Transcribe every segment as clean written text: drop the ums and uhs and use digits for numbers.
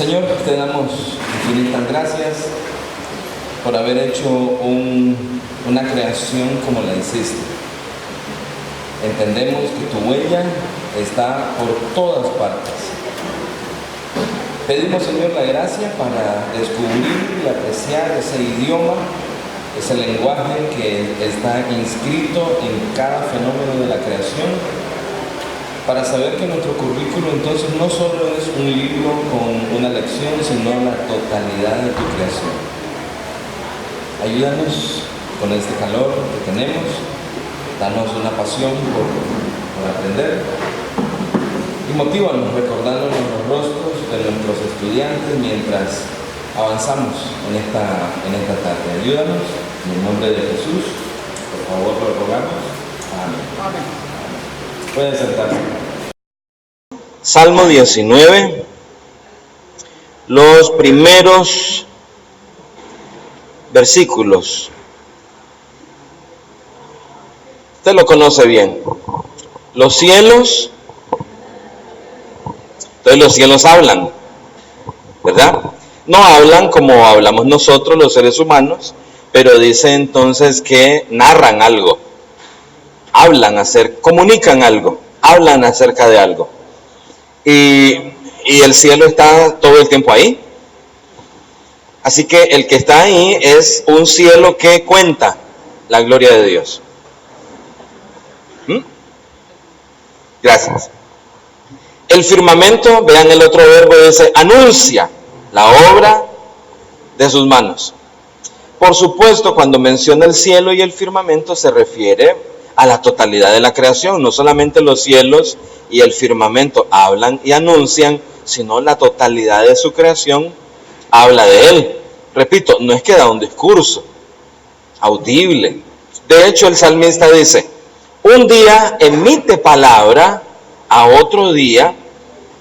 Señor, te damos infinitas gracias por haber hecho una creación como la hiciste. Entendemos que tu huella está por todas partes. Pedimos, Señor, la gracia para descubrir y apreciar ese idioma, ese lenguaje que está inscrito en cada fenómeno de la creación, para saber que nuestro currículo entonces no solo es un libro con una lección, sino la totalidad de tu creación. Ayúdanos con este calor que tenemos, danos una pasión por aprender y motívanos recordándonos los rostros de nuestros estudiantes mientras avanzamos en esta tarde. Ayúdanos, en el nombre de Jesús, por favor lo rogamos. Amén. Amén. Pueden sentarse. Salmo 19, los primeros versículos. Usted lo conoce bien. Los cielos, entonces los cielos hablan, ¿verdad? No hablan como hablamos nosotros los seres humanos, pero dice entonces que narran algo, comunican algo, hablan acerca de algo. Y el cielo está todo el tiempo ahí. Así que el que está ahí es un cielo que cuenta la gloria de Dios. Gracias. El firmamento, vean el otro verbo, dice, anuncia la obra de sus manos. Por supuesto, cuando menciona el cielo y el firmamento se refiere a la totalidad de la creación. No solamente los cielos y el firmamento hablan y anuncian, sino la totalidad de su creación habla de él. Repito, no es que da un discurso audible. De hecho, el salmista dice, un día emite palabra a otro día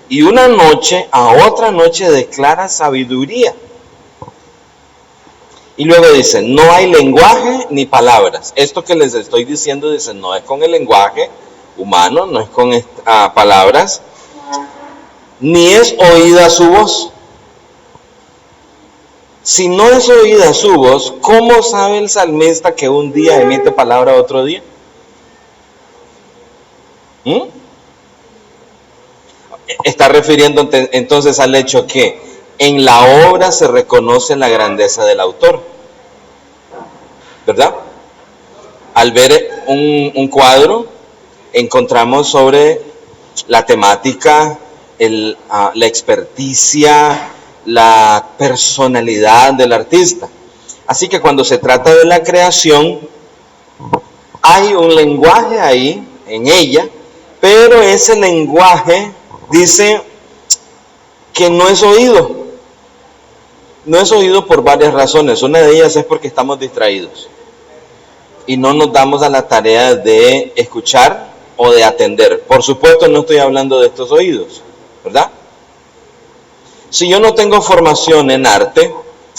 y una noche a otra noche declara sabiduría. Y luego dice, no hay lenguaje ni palabras. Esto que les estoy diciendo, dice, no es con el lenguaje humano, no es con palabras, ni es oída su voz. Si no es oída su voz, ¿cómo sabe el salmista que un día emite palabra a otro día? Está refiriendo entonces al hecho que en la obra se reconoce la grandeza del autor, ¿verdad? Al ver un cuadro, encontramos sobre la temática, la experticia, la personalidad del artista. Así que cuando se trata de la creación, hay un lenguaje ahí, en ella, pero ese lenguaje dice que no es oído. No es oído por varias razones. Una de ellas es porque estamos distraídos y no nos damos a la tarea de escuchar o de atender. Por supuesto, no estoy hablando de estos oídos, ¿verdad? Si yo no tengo formación en arte,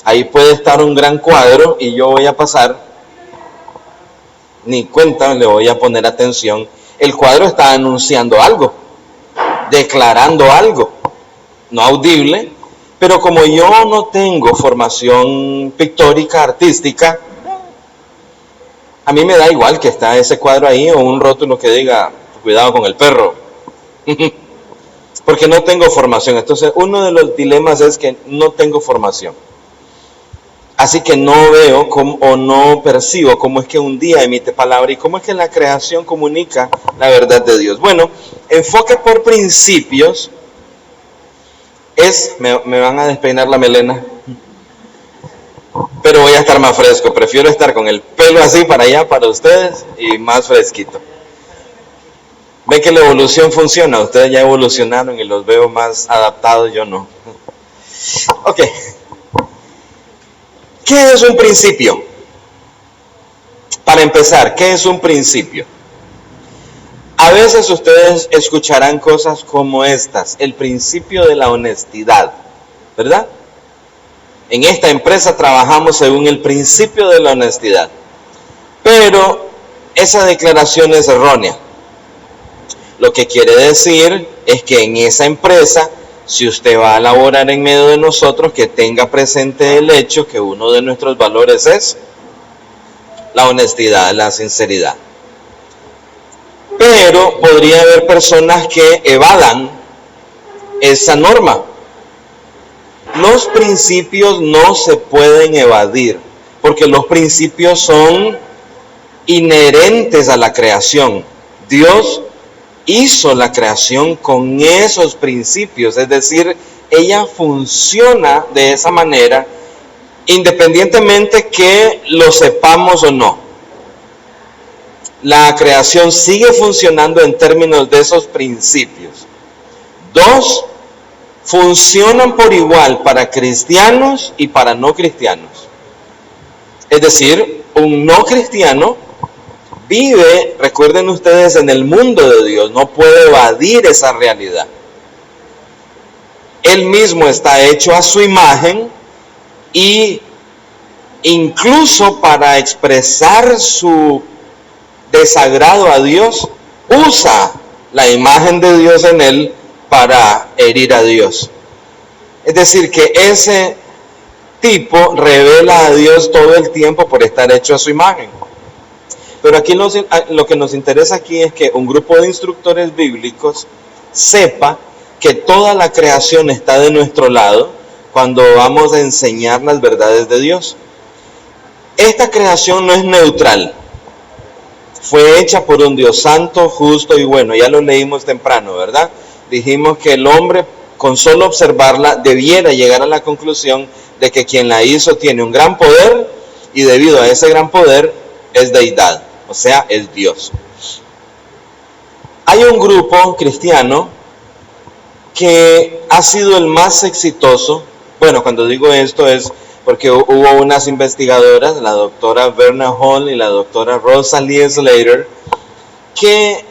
ahí puede estar un gran cuadro y yo voy a pasar, ni cuenta le voy a poner atención. El cuadro está anunciando algo, declarando algo, no audible, pero como yo no tengo formación pictórica, artística, a mí me da igual que está ese cuadro ahí o un rótulo que diga, cuidado con el perro, porque no tengo formación. Entonces, uno de los dilemas es que no tengo formación. Así que no veo o no percibo cómo es que un día emite palabra y cómo es que la creación comunica la verdad de Dios. Bueno, enfoque por principios me van a despeinar la melena, pero voy a estar más fresco. Prefiero estar con el pelo así para allá, para ustedes, y más fresquito. Ven que la evolución funciona. Ustedes ya evolucionaron y los veo más adaptados, yo no. Ok. ¿Qué es un principio? Para empezar, ¿qué es un principio? A veces ustedes escucharán cosas como estas, el principio de la honestidad, ¿verdad? En esta empresa trabajamos según el principio de la honestidad, pero esa declaración es errónea. Lo que quiere decir es que en esa empresa si usted va a laborar en medio de nosotros, que tenga presente el hecho que uno de nuestros valores es la honestidad, la sinceridad. Pero podría haber personas que evadan esa norma. Los principios no se pueden evadir, porque los principios son inherentes a la creación. Dios hizo la creación con esos principios, es decir, ella funciona de esa manera, independientemente que lo sepamos o no. La creación sigue funcionando en términos de esos principios. Dos, funcionan por igual para cristianos y para no cristianos. Es decir, un no cristiano vive, recuerden ustedes, en el mundo de Dios, no puede evadir esa realidad. Él mismo está hecho a su imagen y incluso para expresar su desagrado a Dios, usa la imagen de Dios en él para herir a Dios. Es decir, que ese tipo revela a Dios todo el tiempo por estar hecho a su imagen. Pero aquí lo que nos interesa aquí es que un grupo de instructores bíblicos sepa que toda la creación está de nuestro lado cuando vamos a enseñar las verdades de Dios. Esta creación no es neutral. Fue hecha por un Dios santo, justo y bueno. Ya lo leímos temprano, ¿verdad? Dijimos que el hombre, con solo observarla, debiera llegar a la conclusión de que quien la hizo tiene un gran poder y debido a ese gran poder es deidad, o sea, es Dios. Hay un grupo cristiano que ha sido el más exitoso. Bueno, cuando digo esto es porque hubo unas investigadoras, la doctora Verna Hall y la doctora Rosalie Slater, que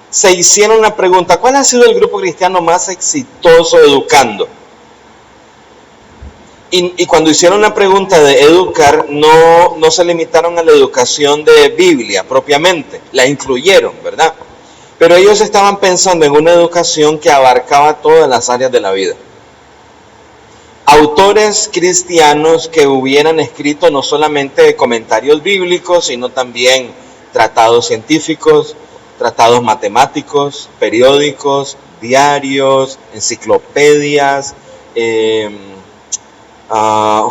se hicieron la pregunta: ¿cuál ha sido el grupo cristiano más exitoso educando? Y cuando hicieron la pregunta de educar, no se limitaron a la educación de Biblia propiamente, la incluyeron, ¿verdad? Pero ellos estaban pensando en una educación que abarcaba todas las áreas de la vida. Autores cristianos que hubieran escrito no solamente comentarios bíblicos, sino también tratados científicos, tratados matemáticos, periódicos, diarios, enciclopedias,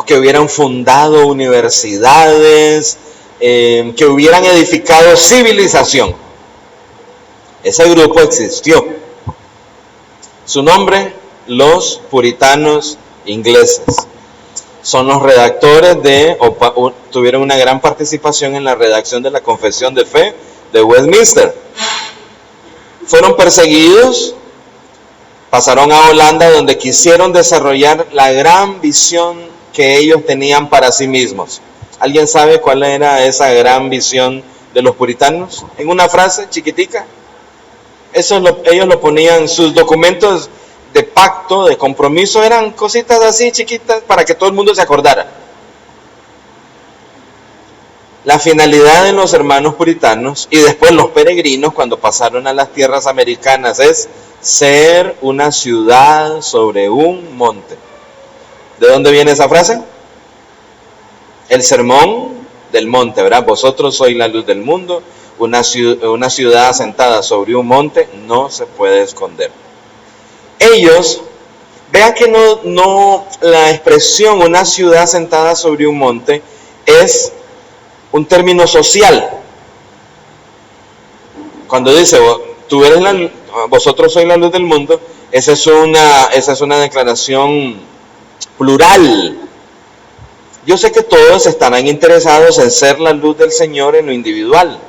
que hubieran fundado universidades, que hubieran edificado civilización. Ese grupo existió. Su nombre, los puritanos ingleses. Son los redactores tuvieron una gran participación en la redacción de la Confesión de Fe de Westminster. Fueron perseguidos, pasaron a Holanda, donde quisieron desarrollar la gran visión que ellos tenían para sí mismos. ¿Alguien sabe cuál era esa gran visión de los puritanos? En una frase chiquitica. Ellos lo ponían, sus documentos de pacto, de compromiso, eran cositas así chiquitas para que todo el mundo se acordara. La finalidad de los hermanos puritanos y después los peregrinos cuando pasaron a las tierras americanas es ser una ciudad sobre un monte. ¿De dónde viene esa frase? El sermón del monte, ¿verdad? Vosotros sois la luz del mundo. Una ciudad asentada sobre un monte no se puede esconder. Ellos, vean que no la expresión una ciudad asentada sobre un monte es un término social. Cuando dice vosotros sois la luz del mundo, esa es una declaración plural. Yo sé que todos estarán interesados en ser la luz del Señor en lo individual,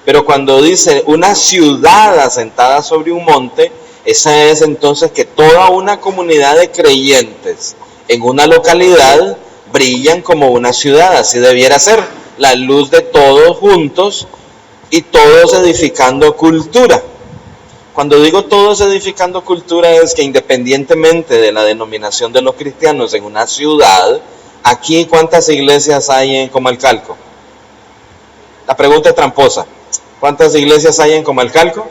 pero cuando dice una ciudad asentada sobre un monte, esa es entonces que toda una comunidad de creyentes en una localidad brillan como una ciudad. Así debiera ser, la luz de todos juntos y todos edificando cultura. Cuando digo todos edificando cultura es que independientemente de la denominación de los cristianos en una ciudad, aquí ¿cuántas iglesias hay en Comalcalco? La pregunta es tramposa. ¿Cuántas iglesias hay en Comalcalco?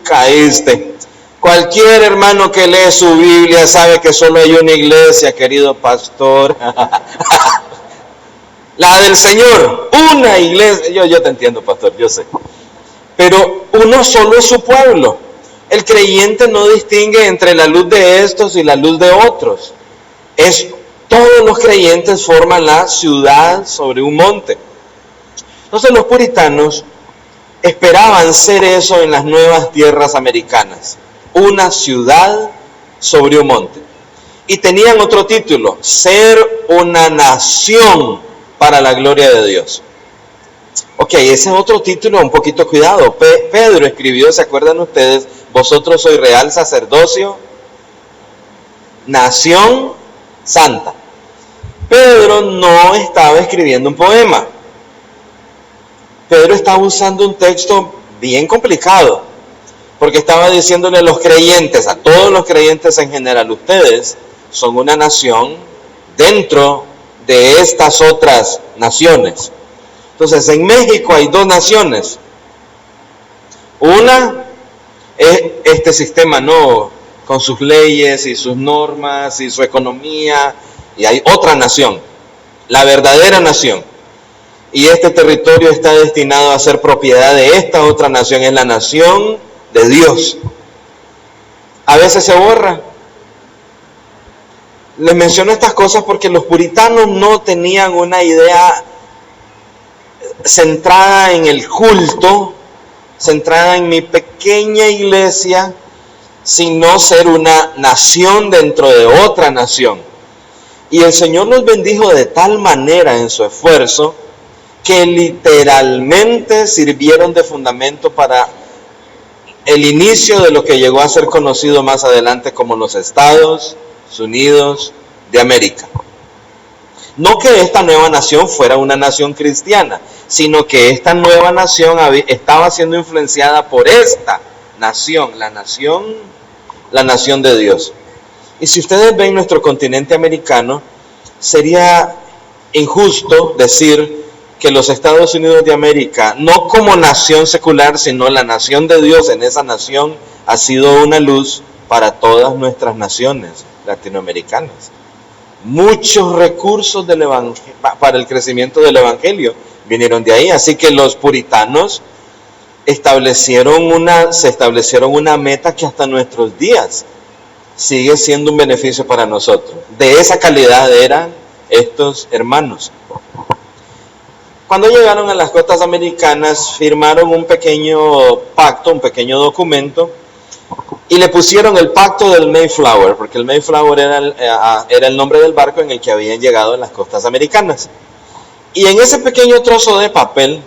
caíste. Cualquier hermano que lee su Biblia sabe que solo hay una iglesia, querido pastor. La del Señor, una iglesia. Yo te entiendo, pastor, yo sé. Pero uno solo es su pueblo. El creyente no distingue entre la luz de estos y la luz de otros. Todos los creyentes forman la ciudad sobre un monte. Entonces los puritanos esperaban ser eso en las nuevas tierras americanas. Una ciudad sobre un monte. Y tenían otro título, ser una nación para la gloria de Dios. Ok, ese es otro título, un poquito cuidado. Pedro escribió, ¿se acuerdan ustedes? Vosotros sois real sacerdocio, nación santa. Pedro no estaba escribiendo un poema. Pedro estaba usando un texto bien complicado, porque estaba diciéndole a los creyentes, a todos los creyentes en general, ustedes son una nación dentro de estas otras naciones. Entonces, en México hay dos naciones. Una es este sistema, ¿no?, con sus leyes y sus normas y su economía, y hay otra nación, la verdadera nación. Y este territorio está destinado a ser propiedad de esta otra nación, es la nación de Dios. A veces se borra. Les menciono estas cosas porque los puritanos no tenían una idea centrada en el culto, centrada en mi pequeña iglesia, sino ser una nación dentro de otra nación. Y el Señor los bendijo de tal manera en su esfuerzo que literalmente sirvieron de fundamento para el inicio de lo que llegó a ser conocido más adelante como los Estados Unidos de América. No que esta nueva nación fuera una nación cristiana, sino que esta nueva nación estaba siendo influenciada por esta nación, la nación de Dios. Y si ustedes ven nuestro continente americano, sería injusto decir que los Estados Unidos de América, no como nación secular, sino la nación de Dios en esa nación, ha sido una luz para todas nuestras naciones latinoamericanas. Muchos recursos para el crecimiento del evangelio vinieron de ahí, así que los puritanos se establecieron una meta que hasta nuestros días sigue siendo un beneficio para nosotros. De esa calidad eran estos hermanos. Cuando llegaron a las costas americanas, firmaron un pequeño pacto, un pequeño documento, y le pusieron el pacto del Mayflower, porque el Mayflower era el nombre del barco en el que habían llegado a las costas americanas. Y en ese pequeño trozo de papel,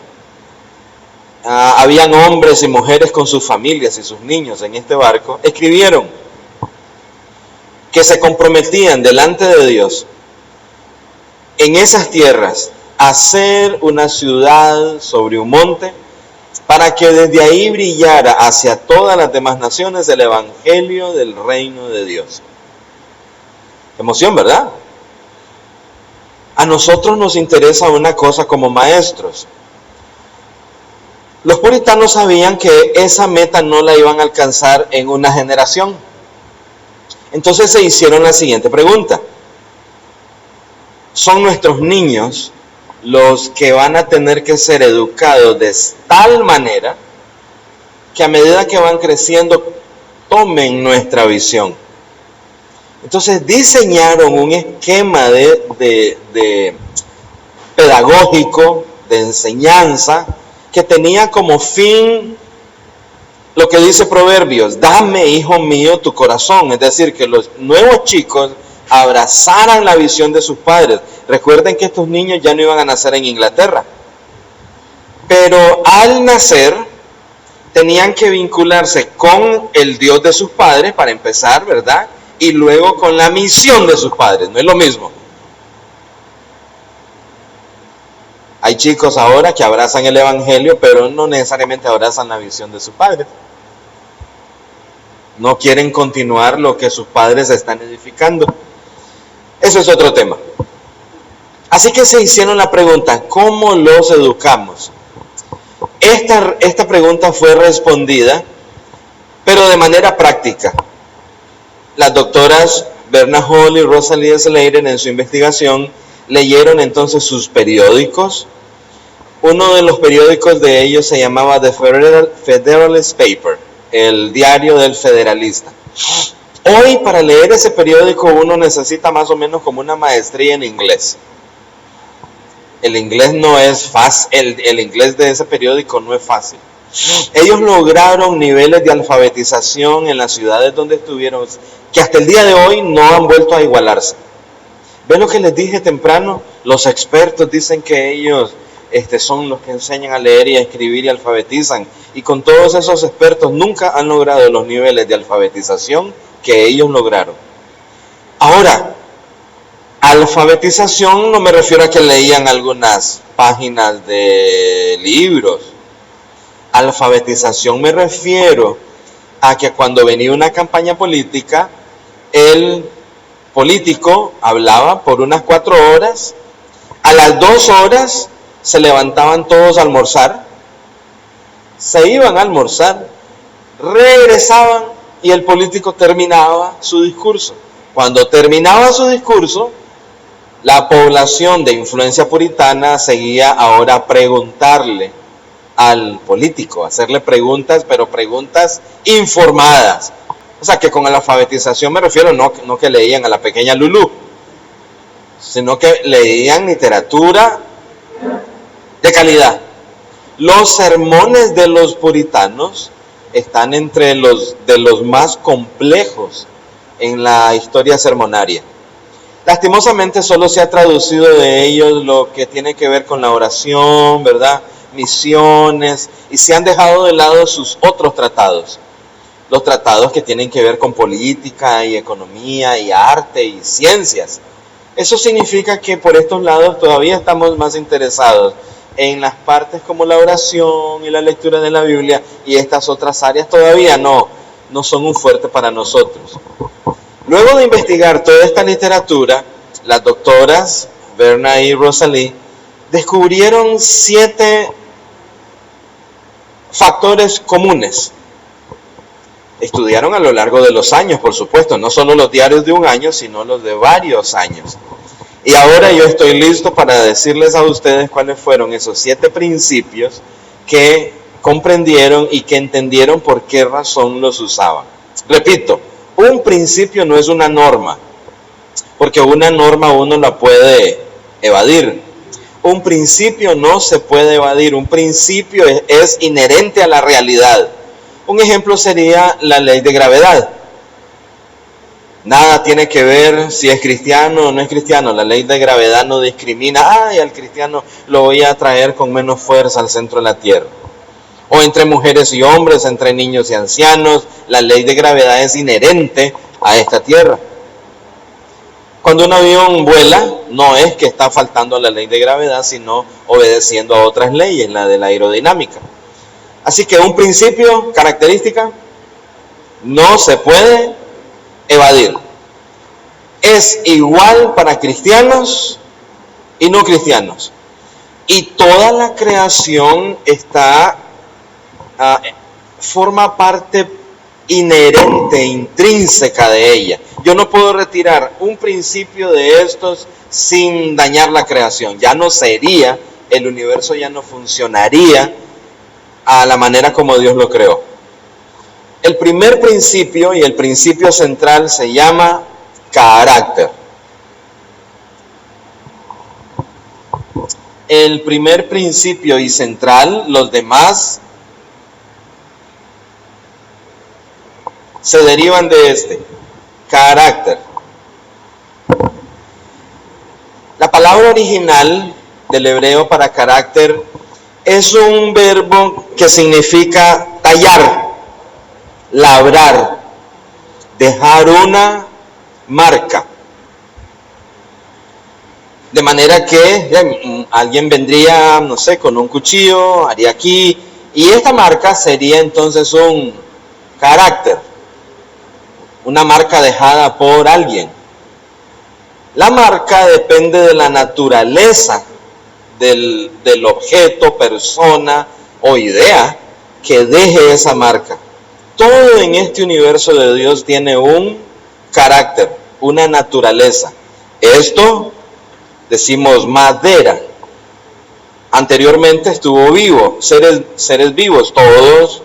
habían hombres y mujeres con sus familias y sus niños en este barco, escribieron que se comprometían delante de Dios en esas tierras a hacer una ciudad sobre un monte para que desde ahí brillara hacia todas las demás naciones el evangelio del reino de Dios. Emoción, ¿verdad? A nosotros nos interesa una cosa como maestros. Los puritanos sabían que esa meta no la iban a alcanzar en una generación. Entonces se hicieron la siguiente pregunta. ¿Son nuestros niños los que van a tener que ser educados de tal manera que a medida que van creciendo tomen nuestra visión? Entonces diseñaron un esquema de pedagógico, de enseñanza, que tenía como fin lo que dice Proverbios: dame, hijo mío, tu corazón. Es decir, que los nuevos chicos abrazaran la visión de sus padres. Recuerden que estos niños ya no iban a nacer en Inglaterra, pero al nacer tenían que vincularse con el Dios de sus padres para empezar, ¿verdad? Y luego con la misión de sus padres. No es lo mismo. Hay chicos ahora que abrazan el evangelio, pero no necesariamente abrazan la visión de sus padres. No quieren continuar lo que sus padres están edificando. Eso es otro tema. Así que se hicieron la pregunta: ¿cómo los educamos? Esta pregunta fue respondida pero de manera práctica. Las doctoras Berna Hall y Rosalie Slater en su investigación leyeron entonces sus periódicos. Uno de los periódicos de ellos se llamaba The Federalist Paper, el diario del Federalista. Hoy, para leer ese periódico, uno necesita más o menos como una maestría en inglés. El inglés no es fácil, el inglés de ese periódico no es fácil. Ellos lograron niveles de alfabetización en las ciudades donde estuvieron que hasta el día de hoy no han vuelto a igualarse. ¿Ven lo que les dije temprano? Los expertos dicen que ellos son los que enseñan a leer y a escribir y alfabetizan. Y con todos esos expertos nunca han logrado los niveles de alfabetización que ellos lograron. Ahora, alfabetización no me refiero a que leían algunas páginas de libros. Alfabetización me refiero a que cuando venía una campaña política, el político hablaba por unas 4 horas, a las 2 horas se levantaban todos a almorzar, se iban a almorzar, regresaban y el político terminaba su discurso. Cuando terminaba su discurso, la población de influencia puritana seguía ahora a preguntarle al político, hacerle preguntas, pero preguntas informadas. O sea, que con la alfabetización me refiero no que leían a la pequeña Lulú, sino que leían literatura de calidad. Los sermones de los puritanos están entre los más complejos en la historia sermonaria. Lastimosamente solo se ha traducido de ellos lo que tiene que ver con la oración, ¿verdad? Misiones, y se han dejado de lado sus otros tratados. Los tratados que tienen que ver con política y economía y arte y ciencias. Eso significa que por estos lados todavía estamos más interesados en las partes como la oración y la lectura de la Biblia, y estas otras áreas todavía no son un fuerte para nosotros. Luego de investigar toda esta literatura, las doctoras Berna y Rosalie descubrieron 7 factores comunes. Estudiaron a lo largo de los años, por supuesto, no solo los diarios de un año, sino los de varios años. Y ahora yo estoy listo para decirles a ustedes cuáles fueron esos 7 principios que comprendieron y que entendieron por qué razón los usaban. Repito, un principio no es una norma, porque una norma uno la puede evadir. Un principio no se puede evadir, un principio es inherente a la realidad. Un ejemplo sería la ley de gravedad. Nada tiene que ver si es cristiano o no es cristiano. La ley de gravedad no discrimina. Al cristiano lo voy a traer con menos fuerza al centro de la tierra. O entre mujeres y hombres, entre niños y ancianos. La ley de gravedad es inherente a esta tierra. Cuando un avión vuela, no es que está faltando a la ley de gravedad, sino obedeciendo a otras leyes, la de la aerodinámica. Así que un principio, característica, no se puede evadir. Es igual para cristianos y no cristianos. Y toda la creación forma parte inherente, intrínseca de ella. Yo no puedo retirar un principio de estos sin dañar la creación. Ya no sería, el universo ya no funcionaría a la manera como Dios lo creó. El primer principio y el principio central se llama carácter. El primer principio y central, los demás se derivan de este, carácter. La palabra original del hebreo para carácter es un verbo que significa tallar, labrar, dejar una marca. De manera que alguien vendría, no sé, con un cuchillo, haría aquí, y esta marca sería entonces un carácter, una marca dejada por alguien. La marca depende de la naturaleza del objeto, persona o idea que deje esa marca. Todo en este universo de Dios tiene un carácter, una naturaleza. Esto decimos madera. Anteriormente estuvo vivo, seres vivos, todos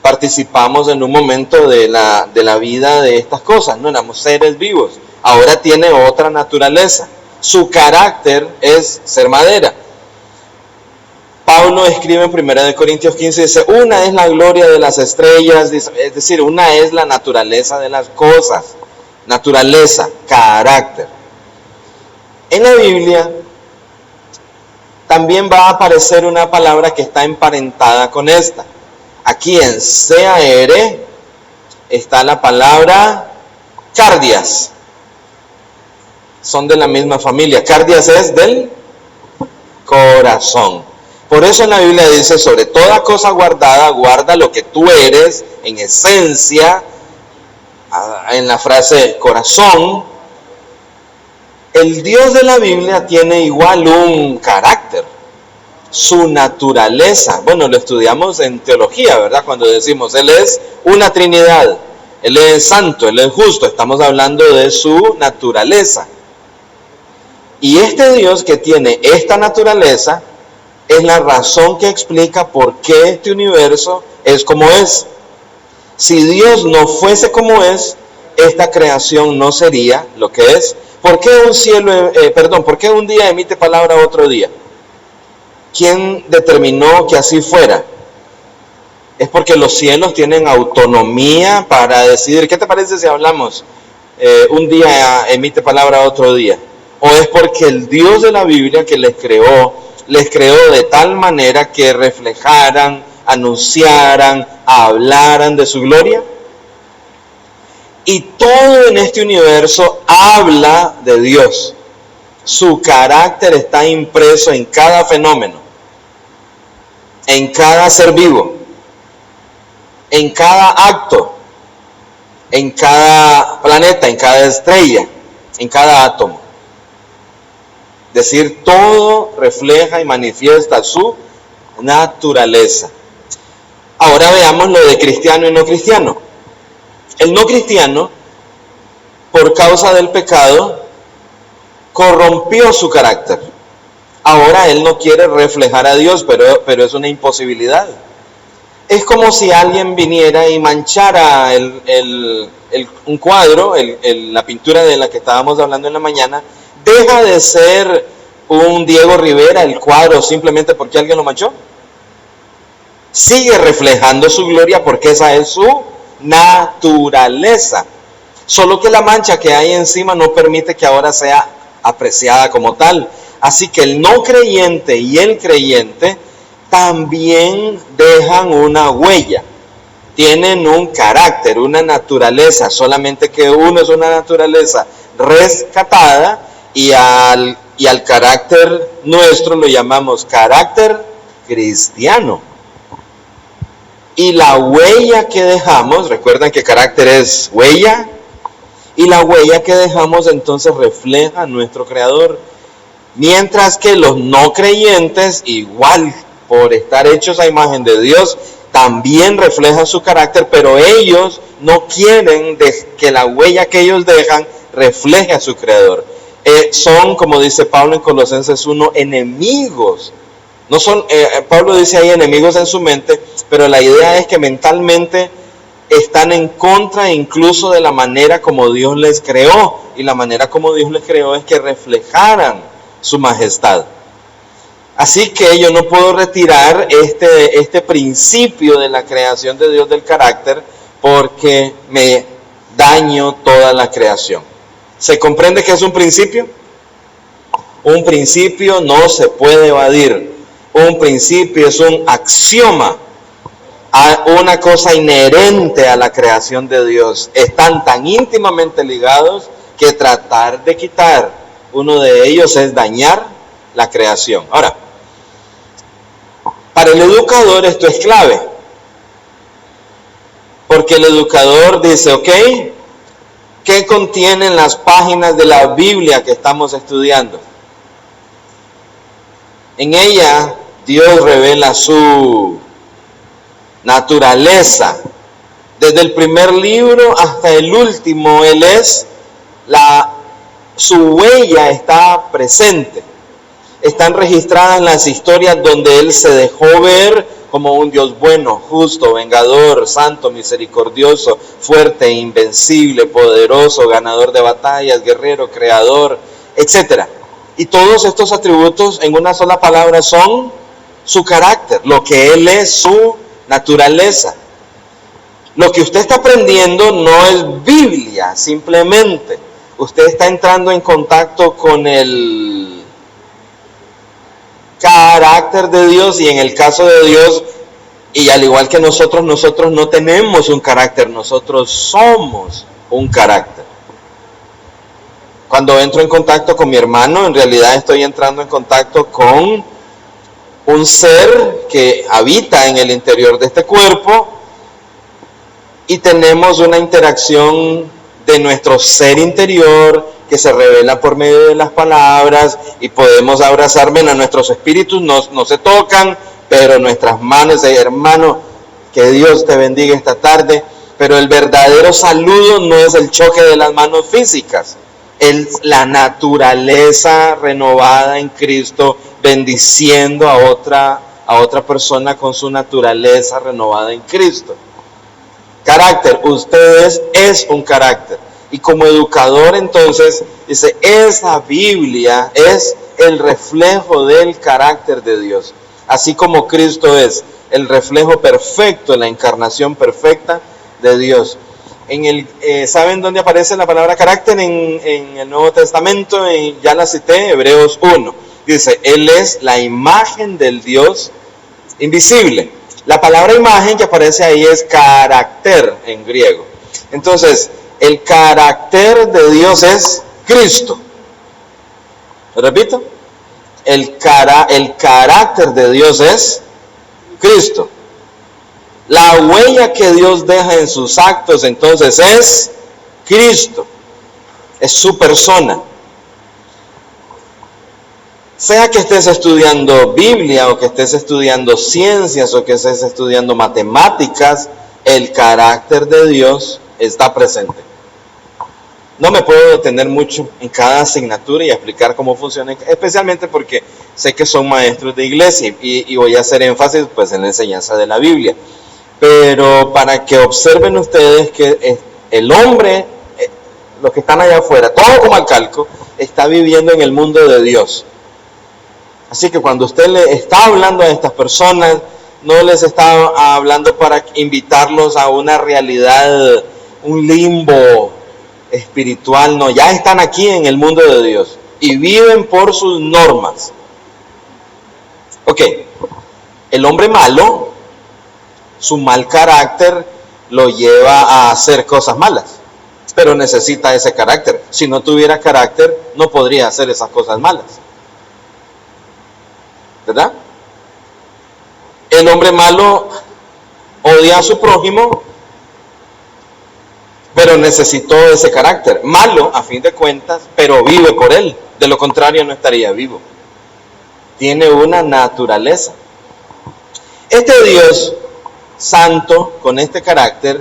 participamos en un momento de la vida de estas cosas, no éramos seres vivos. Ahora tiene otra naturaleza. Su carácter es ser madera. Pablo escribe en 1 Corintios 15, dice, una es la gloria de las estrellas, es decir, una es la naturaleza de las cosas. Naturaleza, carácter. En la Biblia también va a aparecer una palabra que está emparentada con esta. Aquí en CAR está la palabra cardias. Son de la misma familia. Cardias es del corazón. Por eso en la Biblia dice, sobre toda cosa guardada, guarda lo que tú eres en esencia. En la frase corazón, el Dios de la Biblia tiene igual un carácter, su naturaleza. Bueno, lo estudiamos en teología, ¿verdad? Cuando decimos, Él es una Trinidad, Él es santo, Él es justo, estamos hablando de su naturaleza. Y este Dios que tiene esta naturaleza es la razón que explica por qué este universo es como es. Si Dios no fuese como es, esta creación no sería lo que es. ¿Por qué ¿por qué un día emite palabra otro día? ¿Quién determinó que así fuera? Es porque los cielos tienen autonomía para decidir. ¿Qué te parece si hablamos un día emite palabra otro día? ¿O es porque el Dios de la Biblia que les creó de tal manera que reflejaran, anunciaran, hablaran de su gloria? Y todo en este universo habla de Dios. Su carácter está impreso en cada fenómeno, en cada ser vivo, en cada acto, en cada planeta, en cada estrella, en cada átomo. Es decir, todo refleja y manifiesta su naturaleza. Ahora veamos lo de cristiano y no cristiano. El no cristiano, por causa del pecado, corrompió su carácter. Ahora él no quiere reflejar a Dios, pero es una imposibilidad. Es como si alguien viniera y manchara un cuadro, la pintura de la que estábamos hablando en la mañana. ¿Deja de ser un Diego Rivera el cuadro simplemente porque alguien lo manchó? Sigue reflejando su gloria porque esa es su naturaleza. Solo que la mancha que hay encima no permite que ahora sea apreciada como tal. Así que el no creyente y el creyente también dejan una huella. Tienen un carácter, una naturaleza, solamente que uno es una naturaleza rescatada y al carácter nuestro lo llamamos carácter cristiano. Y la huella que dejamos, recuerdan que carácter es huella, y la huella que dejamos entonces refleja a nuestro Creador. Mientras que los no creyentes, igual por estar hechos a imagen de Dios, también reflejan su carácter, pero ellos no quieren que la huella que ellos dejan refleje a su Creador. Son, como dice Pablo en Colosenses 1, enemigos. No son, Pablo dice ahí enemigos en su mente, pero la idea es que mentalmente están en contra incluso de la manera como Dios les creó. Y la manera como Dios les creó es que reflejaran su majestad. Así que yo no puedo retirar este principio de la creación de Dios del carácter porque me daño toda la creación. ¿Se comprende que es un principio? Un principio no se puede evadir. Un principio es un axioma, una cosa inherente a la creación de Dios. Están tan íntimamente ligados que tratar de quitar uno de ellos es dañar la creación. Ahora, para el educador esto es clave, porque el educador dice, ok, ¿qué contienen las páginas de la Biblia que estamos estudiando? En ella Dios revela su naturaleza. Desde el primer libro hasta el último, Él es su huella está presente. Están registradas las historias donde Él se dejó ver como un Dios bueno, justo, vengador, santo, misericordioso, fuerte, invencible, poderoso, ganador de batallas, guerrero, creador, etc. Y todos estos atributos en una sola palabra son su carácter, lo que Él es, su naturaleza. Lo que usted está aprendiendo no es Biblia, simplemente. Usted está entrando en contacto con el carácter de Dios, y en el caso de Dios, y al igual que nosotros no tenemos un carácter, nosotros somos un carácter. Cuando entro en contacto con mi hermano, en realidad estoy entrando en contacto con un ser que habita en el interior de este cuerpo, y tenemos una interacción de nuestro ser interior que se revela por medio de las palabras, y podemos abrazarme, nuestros espíritus no se tocan, pero nuestras manos de hermano, que Dios te bendiga esta tarde. Pero el verdadero saludo no es el choque de las manos físicas, es la naturaleza renovada en Cristo bendiciendo a otra persona con su naturaleza renovada en Cristo. Carácter, ustedes es un carácter. Y como educador, entonces, dice, esa Biblia es el reflejo del carácter de Dios. Así como Cristo es el reflejo perfecto, la encarnación perfecta de Dios. ¿Saben dónde aparece la palabra carácter en el Nuevo Testamento? Ya la cité, Hebreos 1. Dice, Él es la imagen del Dios invisible. La palabra imagen que aparece ahí es carácter en griego. Entonces, el carácter de Dios es Cristo. ¿Lo repito? El carácter de Dios es Cristo. La huella que Dios deja en sus actos, entonces, es Cristo. Es su persona. Sea que estés estudiando Biblia, o que estés estudiando ciencias, o que estés estudiando matemáticas, el carácter de Dios está presente. No me puedo detener mucho en cada asignatura y explicar cómo funciona, especialmente porque sé que son maestros de iglesia y voy a hacer énfasis pues en la enseñanza de la Biblia. Pero para que observen ustedes que el hombre, los que están allá afuera, todo como al calco, está viviendo en el mundo de Dios. Así que cuando usted le está hablando a estas personas, no les está hablando para invitarlos a una realidad, un limbo espiritual, no, ya están aquí en el mundo de Dios y viven por sus normas. Ok, el hombre malo, su mal carácter lo lleva a hacer cosas malas, pero necesita ese carácter. Si no tuviera carácter, no podría hacer esas cosas malas, ¿verdad? El hombre malo odia a su prójimo, pero necesitó ese carácter. Malo, a fin de cuentas, pero vive por él. De lo contrario, no estaría vivo. Tiene una naturaleza. Este Dios santo, con este carácter,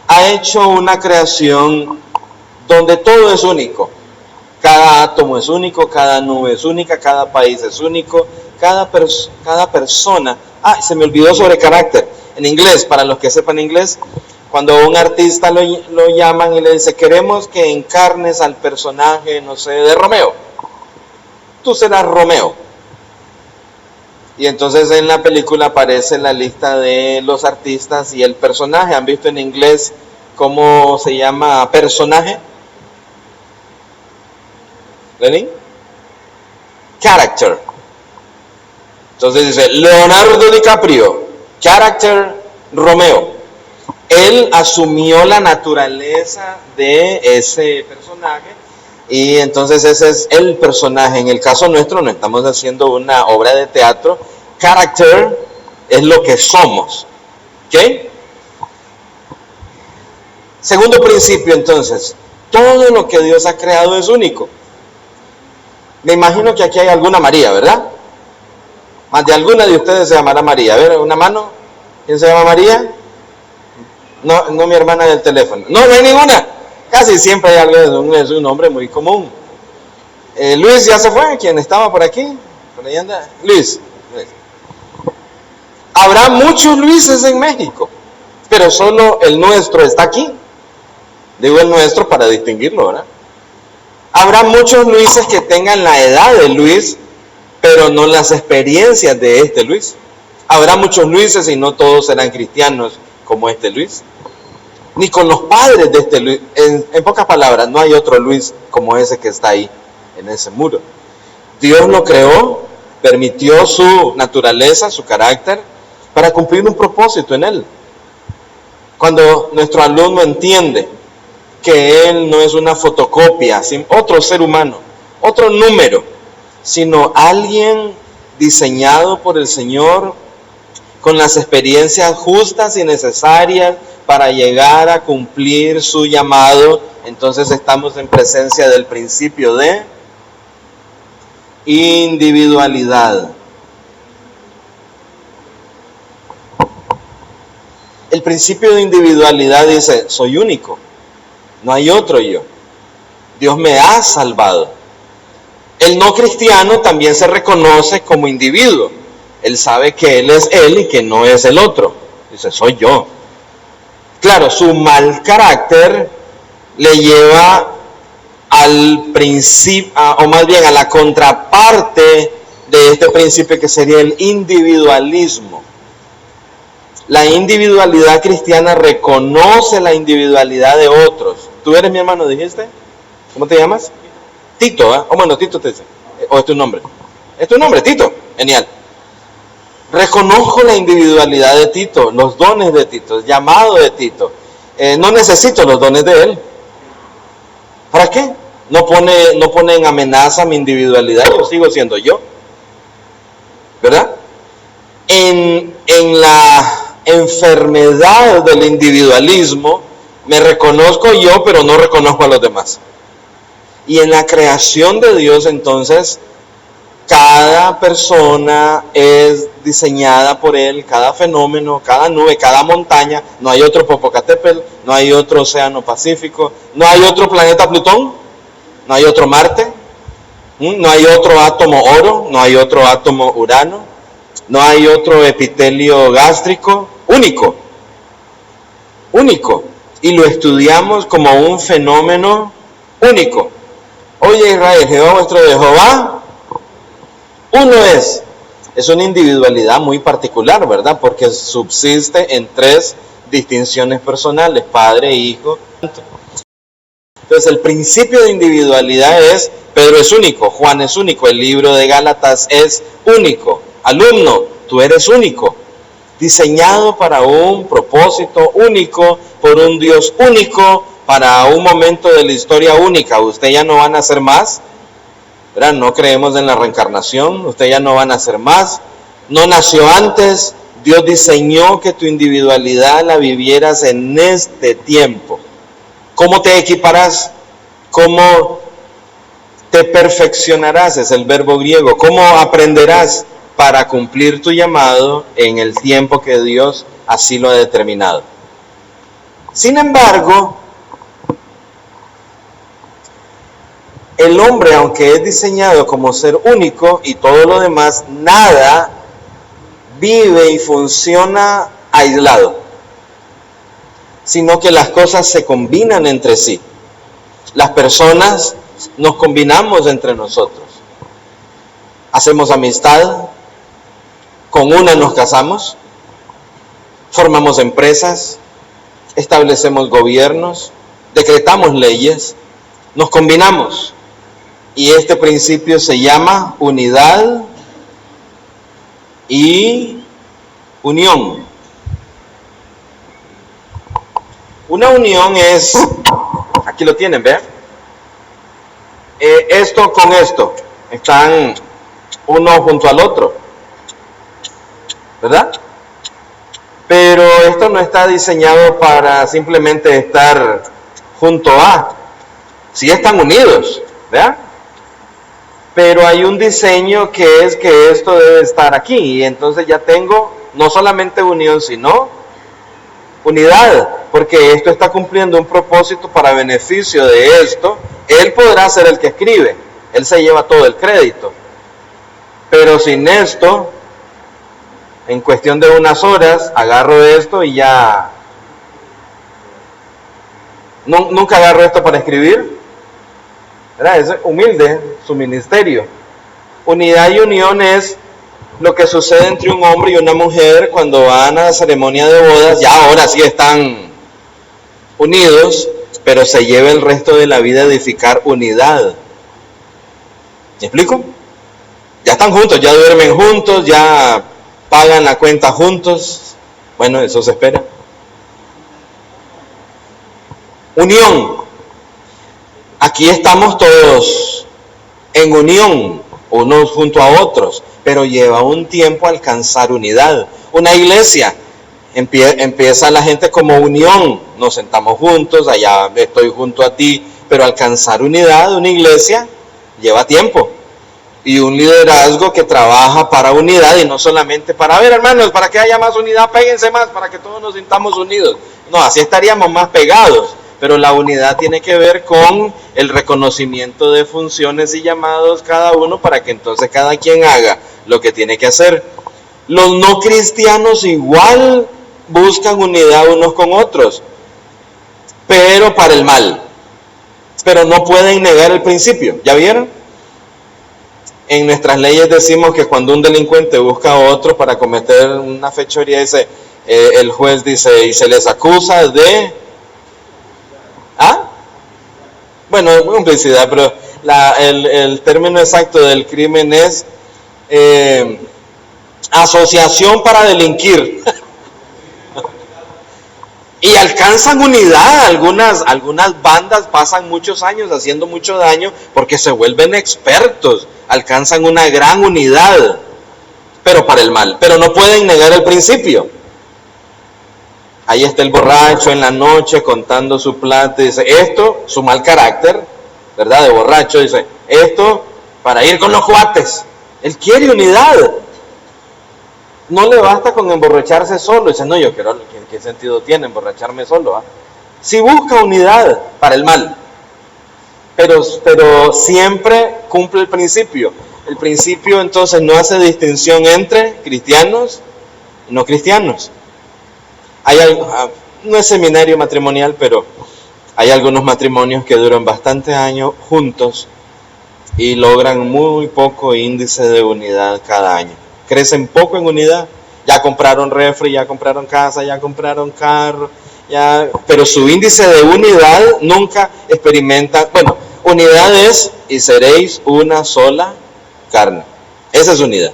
ha hecho una creación donde todo es único. Cada átomo es único, cada nube es única, cada país es único, cada persona. Se me olvidó sobre carácter. En inglés, para los que sepan inglés, cuando a un artista lo llaman y le dice, queremos que encarnes al personaje, no sé, de Romeo. Tú serás Romeo. Y entonces en la película aparece la lista de los artistas y el personaje. ¿Han visto en inglés cómo se llama personaje? ¿Lenin? Character. Entonces dice Leonardo DiCaprio, character Romeo. Él asumió la naturaleza de ese personaje y entonces ese es el personaje. En el caso nuestro no estamos haciendo una obra de teatro. Character es lo que somos. ¿Ok? Segundo principio, entonces, todo lo que Dios ha creado es único. Me imagino que aquí hay alguna María, ¿verdad? Más de alguna de ustedes se llamará María. A ver, una mano. ¿Quién se llama María? No, no mi hermana del teléfono. No, no hay ninguna. Casi siempre hay algo de un nombre muy común. Luis ya se fue, quien estaba por aquí. Por ahí anda. Luis. Habrá muchos Luises en México, pero solo el nuestro está aquí. Digo el nuestro para distinguirlo, ¿verdad? Habrá muchos Luises que tengan la edad de Luis, pero no las experiencias de este Luis. Habrá muchos Luises y no todos serán cristianos como este Luis. Ni con los padres de este Luis. En pocas palabras, no hay otro Luis como ese que está ahí, en ese muro. Dios lo creó, permitió su naturaleza, su carácter, para cumplir un propósito en él. Cuando nuestro alumno entiende que él no es una fotocopia, otro ser humano, otro número, sino alguien diseñado por el Señor con las experiencias justas y necesarias para llegar a cumplir su llamado, entonces estamos en presencia del principio de individualidad. El principio de individualidad dice, soy único, no hay otro yo. Dios me ha salvado. El no cristiano también se reconoce como individuo. Él sabe que él es él y que no es el otro. Dice, soy yo. Claro, su mal carácter le lleva al principio, o más bien a la contraparte de este principio que sería el individualismo. La individualidad cristiana reconoce la individualidad de otros. ¿Tú eres mi hermano, dijiste? ¿Cómo te llamas? Tito, ¿eh? Bueno, Tito te dice. ¿O es tu nombre? ¿Es tu nombre, Tito? Genial. Reconozco la individualidad de Tito, los dones de Tito, el llamado de Tito. No necesito los dones de él. ¿Para qué? No pone en amenaza mi individualidad, yo sigo siendo yo. ¿Verdad? En la enfermedad del individualismo, me reconozco yo, pero no reconozco a los demás. Y en la creación de Dios, entonces, cada persona es diseñada por Él, cada fenómeno, cada nube, cada montaña. No hay otro Popocatépetl, no hay otro océano Pacífico, no hay otro planeta Plutón, no hay otro Marte, no hay otro átomo oro, no hay otro átomo Urano, no hay otro epitelio gástrico, único. Y lo estudiamos como un fenómeno único. Oye Israel, Jehová vuestro Jehová, uno es. Es una individualidad muy particular, ¿verdad? Porque subsiste en tres distinciones personales, Padre, Hijo. Entonces el principio de individualidad es, Pedro es único, Juan es único, el libro de Gálatas es único. Alumno, tú eres único, diseñado para un propósito único, por un Dios único, para un momento de la historia única. Usted ya no va a nacer más, ¿verdad? No creemos en la reencarnación, usted ya no va a nacer más, no nació antes. Dios diseñó que tu individualidad la vivieras en este tiempo. ¿Cómo te equiparás? ¿Cómo te perfeccionarás? Es el verbo griego. ¿Cómo aprenderás para cumplir tu llamado en el tiempo que Dios así lo ha determinado? Sin embargo, el hombre, aunque es diseñado como ser único y todo lo demás, nada vive y funciona aislado, sino que las cosas se combinan entre sí. Las personas nos combinamos entre nosotros. Hacemos amistad, con una nos casamos, formamos empresas, establecemos gobiernos, decretamos leyes, nos combinamos. Y este principio se llama unidad y unión. Una unión es, aquí lo tienen, ¿vean? Esto con esto, están uno junto al otro, ¿verdad? Pero esto no está diseñado para simplemente estar junto a, sí están unidos, ¿verdad? Pero hay un diseño que es que esto debe estar aquí, y entonces ya tengo no solamente unión, sino unidad, porque esto está cumpliendo un propósito para beneficio de esto. Él podrá ser el que escribe, él se lleva todo el crédito, pero sin esto, en cuestión de unas horas, agarro esto y ya... Nunca agarro esto para escribir, ¿verdad? Es humilde su ministerio. Unidad y unión es lo que sucede entre un hombre y una mujer cuando van a la ceremonia de bodas. Ya ahora sí están unidos, pero se lleva el resto de la vida a edificar unidad. ¿Me explico? Ya están juntos, ya duermen juntos, ya pagan la cuenta juntos. Bueno, eso se espera. Unión. Aquí estamos todos en unión, unos junto a otros, pero lleva un tiempo alcanzar unidad. Una iglesia, empieza la gente como unión, nos sentamos juntos, allá estoy junto a ti, pero alcanzar unidad, una iglesia, lleva tiempo. Y un liderazgo que trabaja para unidad y no solamente para, a ver hermanos, para que haya más unidad, péguense más, para que todos nos sintamos unidos. No, así estaríamos más pegados. Pero la unidad tiene que ver con el reconocimiento de funciones y llamados cada uno para que entonces cada quien haga lo que tiene que hacer. Los no cristianos igual buscan unidad unos con otros, pero para el mal. Pero no pueden negar el principio. ¿Ya vieron? En nuestras leyes decimos que cuando un delincuente busca a otro para cometer una fechoría, dice, el juez dice, y se les acusa de... Bueno, complicidad, pero el término exacto del crimen es asociación para delinquir. Y alcanzan unidad, algunas bandas pasan muchos años haciendo mucho daño porque se vuelven expertos, alcanzan una gran unidad, pero para el mal, pero no pueden negar el principio. Ahí está el borracho en la noche contando su plata y dice, esto, su mal carácter, ¿verdad? De borracho, dice, esto para ir con los cuates. Él quiere unidad. No le basta con emborracharse solo. Dice, no, yo quiero, ¿qué sentido tiene emborracharme solo? Si busca unidad para el mal, pero siempre cumple el principio. El principio entonces no hace distinción entre cristianos y no cristianos. Hay algo, no es seminario matrimonial, pero hay algunos matrimonios que duran bastantes años juntos y logran muy poco índice de unidad cada año. Crecen poco en unidad, ya compraron refri, ya compraron casa, ya compraron carro, pero su índice de unidad nunca experimenta. Bueno, unidad es, y seréis una sola carne. Esa es unidad.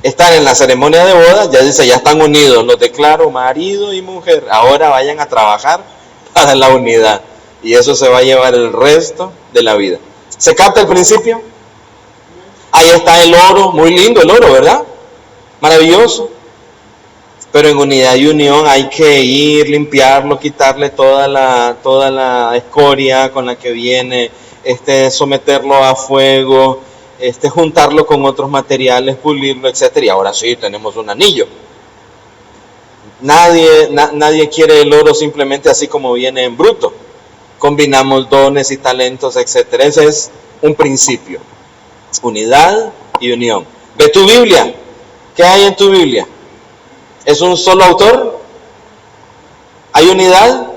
Están en la ceremonia de bodas, ya dice, ya están unidos, los declaro marido y mujer, ahora vayan a trabajar para la unidad, y eso se va a llevar el resto de la vida. ¿Se capta el principio? Ahí está el oro, muy lindo el oro, ¿verdad? Maravilloso. Pero en unidad y unión hay que ir, limpiarlo, quitarle toda la escoria con la que viene, someterlo a fuego, juntarlo con otros materiales, pulirlo, etc. Y ahora sí tenemos un anillo. Nadie quiere el oro simplemente así como viene en bruto. Combinamos dones y talentos, etc. Ese es un principio. Unidad y unión. Ve tu Biblia. ¿Qué hay en tu Biblia? ¿Es un solo autor? ¿Hay unidad?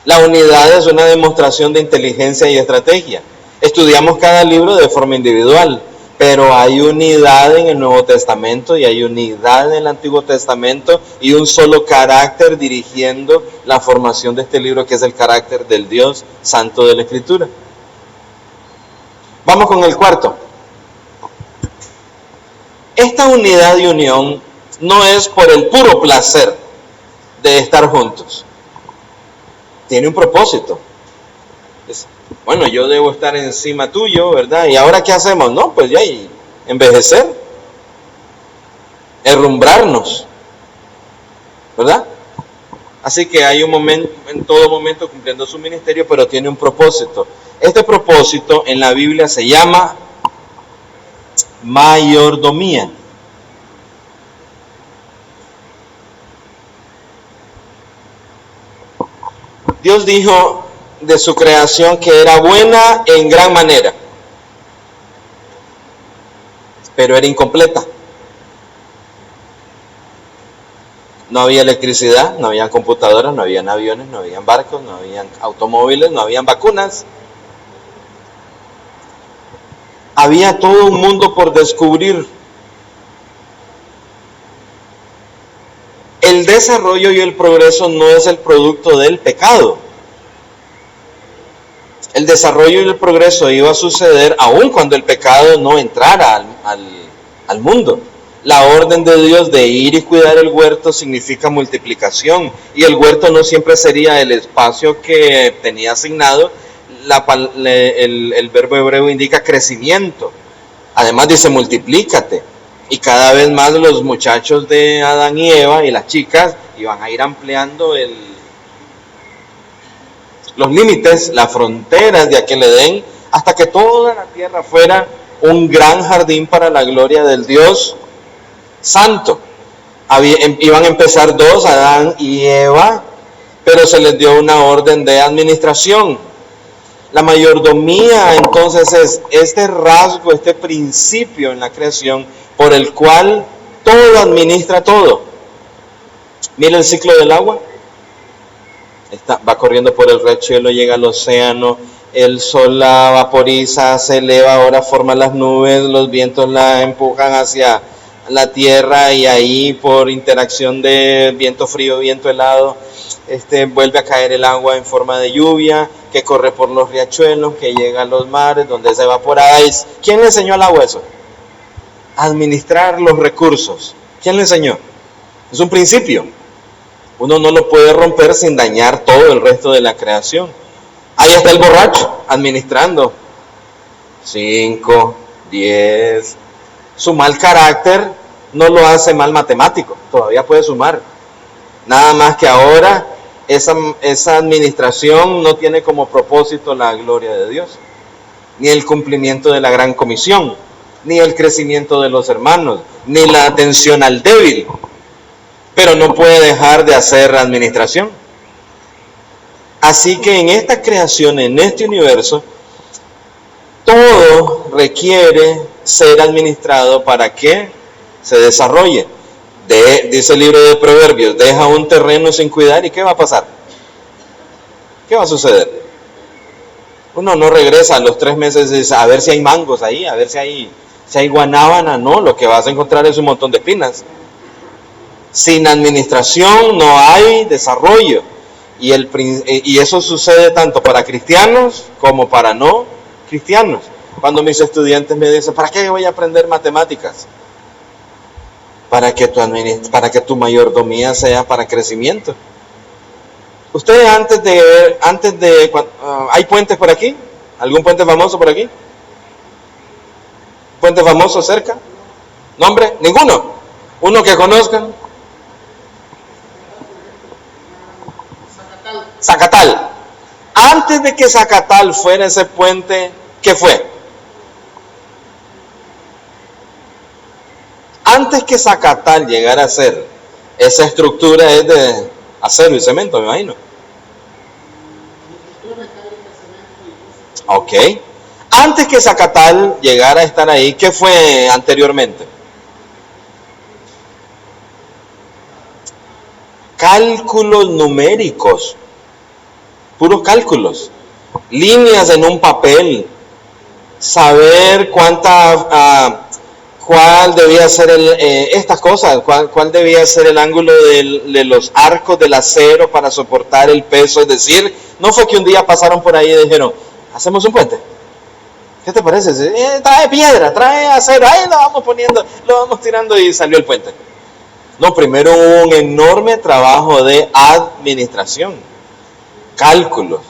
La unidad es una demostración de inteligencia y estrategia. Estudiamos cada libro de forma individual, pero hay unidad en el Nuevo Testamento y hay unidad en el Antiguo Testamento y un solo carácter dirigiendo la formación de este libro, que es el carácter del Dios Santo de la Escritura. Vamos con el cuarto. Esta unidad y unión no es por el puro placer de estar juntos. Tiene un propósito. Bueno, yo debo estar encima tuyo, ¿verdad? ¿Y ahora qué hacemos? No, pues ya, envejecer, herrumbrarnos, ¿verdad? Así que hay un momento, en todo momento cumpliendo su ministerio, pero tiene un propósito. Este propósito en la Biblia se llama mayordomía. Dios dijo de su creación que era buena en gran manera, pero era incompleta. No había electricidad, no había computadoras, no habían aviones, no habían barcos, no habían automóviles, no habían vacunas. Había todo un mundo por descubrir. El desarrollo y el progreso no es el producto del pecado. El desarrollo y el progreso iba a suceder aun cuando el pecado no entrara al mundo. La orden de Dios de ir y cuidar el huerto significa multiplicación, y el huerto no siempre sería el espacio que tenía asignado. El verbo hebreo indica crecimiento. Además dice multiplícate, y cada vez más los muchachos de Adán y Eva y las chicas iban a ir ampliando los límites, las fronteras de aquel Edén, hasta que toda la tierra fuera un gran jardín para la gloria del Dios Santo. Iban a empezar dos, Adán y Eva, pero se les dio una orden de administración. La mayordomía entonces es este rasgo, este principio en la creación por el cual todo administra todo. Mira el ciclo del agua. Va corriendo por el riachuelo, llega al océano, el sol la vaporiza, se eleva, ahora forma las nubes, los vientos la empujan hacia la tierra, y ahí por interacción de viento frío, viento helado, vuelve a caer el agua en forma de lluvia que corre por los riachuelos, que llega a los mares donde se evapora. ¿Quién le enseñó al agua eso? Administrar los recursos. ¿Quién le enseñó? Es un principio. Uno no lo puede romper sin dañar todo el resto de la creación. Ahí está el borracho administrando 5, 10. Su mal carácter no lo hace mal matemático, todavía puede sumar. Nada más que ahora esa administración no tiene como propósito la gloria de Dios, ni el cumplimiento de la gran comisión, ni el crecimiento de los hermanos, ni la atención al débil. Pero no puede dejar de hacer administración. Así que en esta creación, en este universo, todo requiere ser administrado para que se desarrolle. Dice el libro de Proverbios, deja un terreno sin cuidar, ¿y qué va a pasar? ¿Qué va a suceder? Uno no regresa a los 3 meses a ver si hay mangos ahí, a ver si hay guanábana. No, lo que vas a encontrar es un montón de espinas. Sin administración no hay desarrollo, y eso sucede tanto para cristianos como para no cristianos. Cuando mis estudiantes me dicen, ¿para qué voy a aprender matemáticas? Para que tu mayordomía sea para crecimiento. Ustedes ¿hay puentes por aquí? ¿Algún puente famoso por aquí? ¿Puente famoso cerca? ¿Nombre? ¿Ninguno? ¿Uno que conozcan? Zacatal. Antes de que Zacatal fuera ese puente, ¿qué fue? Antes que Zacatal llegara a ser, esa estructura es de acero y cemento, me imagino. Ok. Antes que Zacatal llegara a estar ahí, ¿qué fue anteriormente? Cálculos numéricos. Puros cálculos. Líneas en un papel. Saber cuál debía ser estas cosas, cuál debía ser el ángulo de los arcos del acero para soportar el peso. Es decir, no fue que un día pasaron por ahí y dijeron, hacemos un puente. ¿Qué te parece? Trae piedra, trae acero, ahí lo vamos poniendo, lo vamos tirando y salió el puente. No, primero hubo un enorme trabajo de administración, cálculos,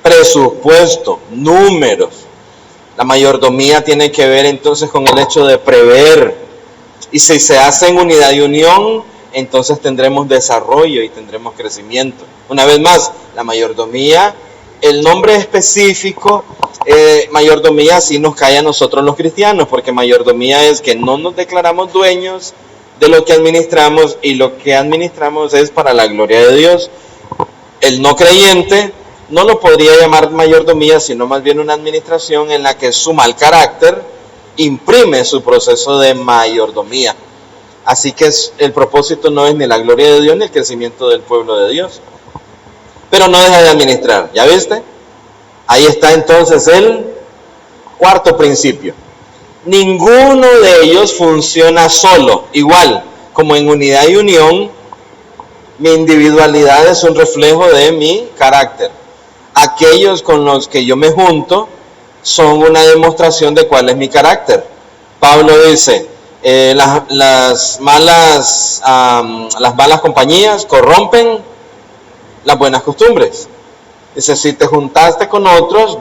presupuesto, números. La mayordomía tiene que ver entonces con el hecho de prever. Y si se hace en unidad y unión, entonces tendremos desarrollo y tendremos crecimiento. Una vez más, la mayordomía, el nombre específico, mayordomía sí nos cae a nosotros los cristianos, porque mayordomía es que no nos declaramos dueños de lo que administramos, y lo que administramos es para la gloria de Dios. El no creyente no lo podría llamar mayordomía, sino más bien una administración en la que su mal carácter imprime su proceso de mayordomía. Así que el propósito no es ni la gloria de Dios ni el crecimiento del pueblo de Dios. Pero no deja de administrar, ¿ya viste? Ahí está entonces el cuarto principio. Ninguno de ellos funciona solo. Igual, como en unidad y unión, mi individualidad es un reflejo de mi carácter. Aquellos con los que yo me junto son una demostración de cuál es mi carácter. Pablo dice, las malas compañías corrompen las buenas costumbres. Dice, si te juntaste con otros,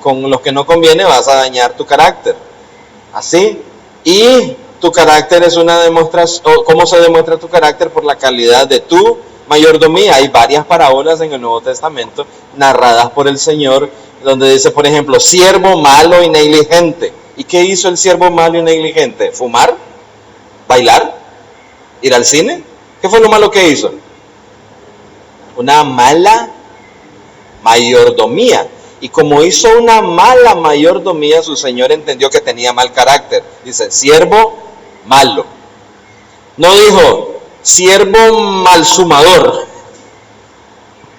con los que no conviene, vas a dañar tu carácter. Así. Y tu carácter es una demostración. ¿Cómo se demuestra tu carácter? Por la calidad de tu mayordomía. Hay varias parábolas en el Nuevo Testamento narradas por el Señor, donde dice, por ejemplo, siervo malo y negligente. ¿Y qué hizo el siervo malo y negligente? ¿Fumar? ¿Bailar? ¿Ir al cine? ¿Qué fue lo malo que hizo? Una mala mayordomía. Y como hizo una mala mayordomía, su señor entendió que tenía mal carácter. Dice, siervo malo. No dijo, siervo malsumador.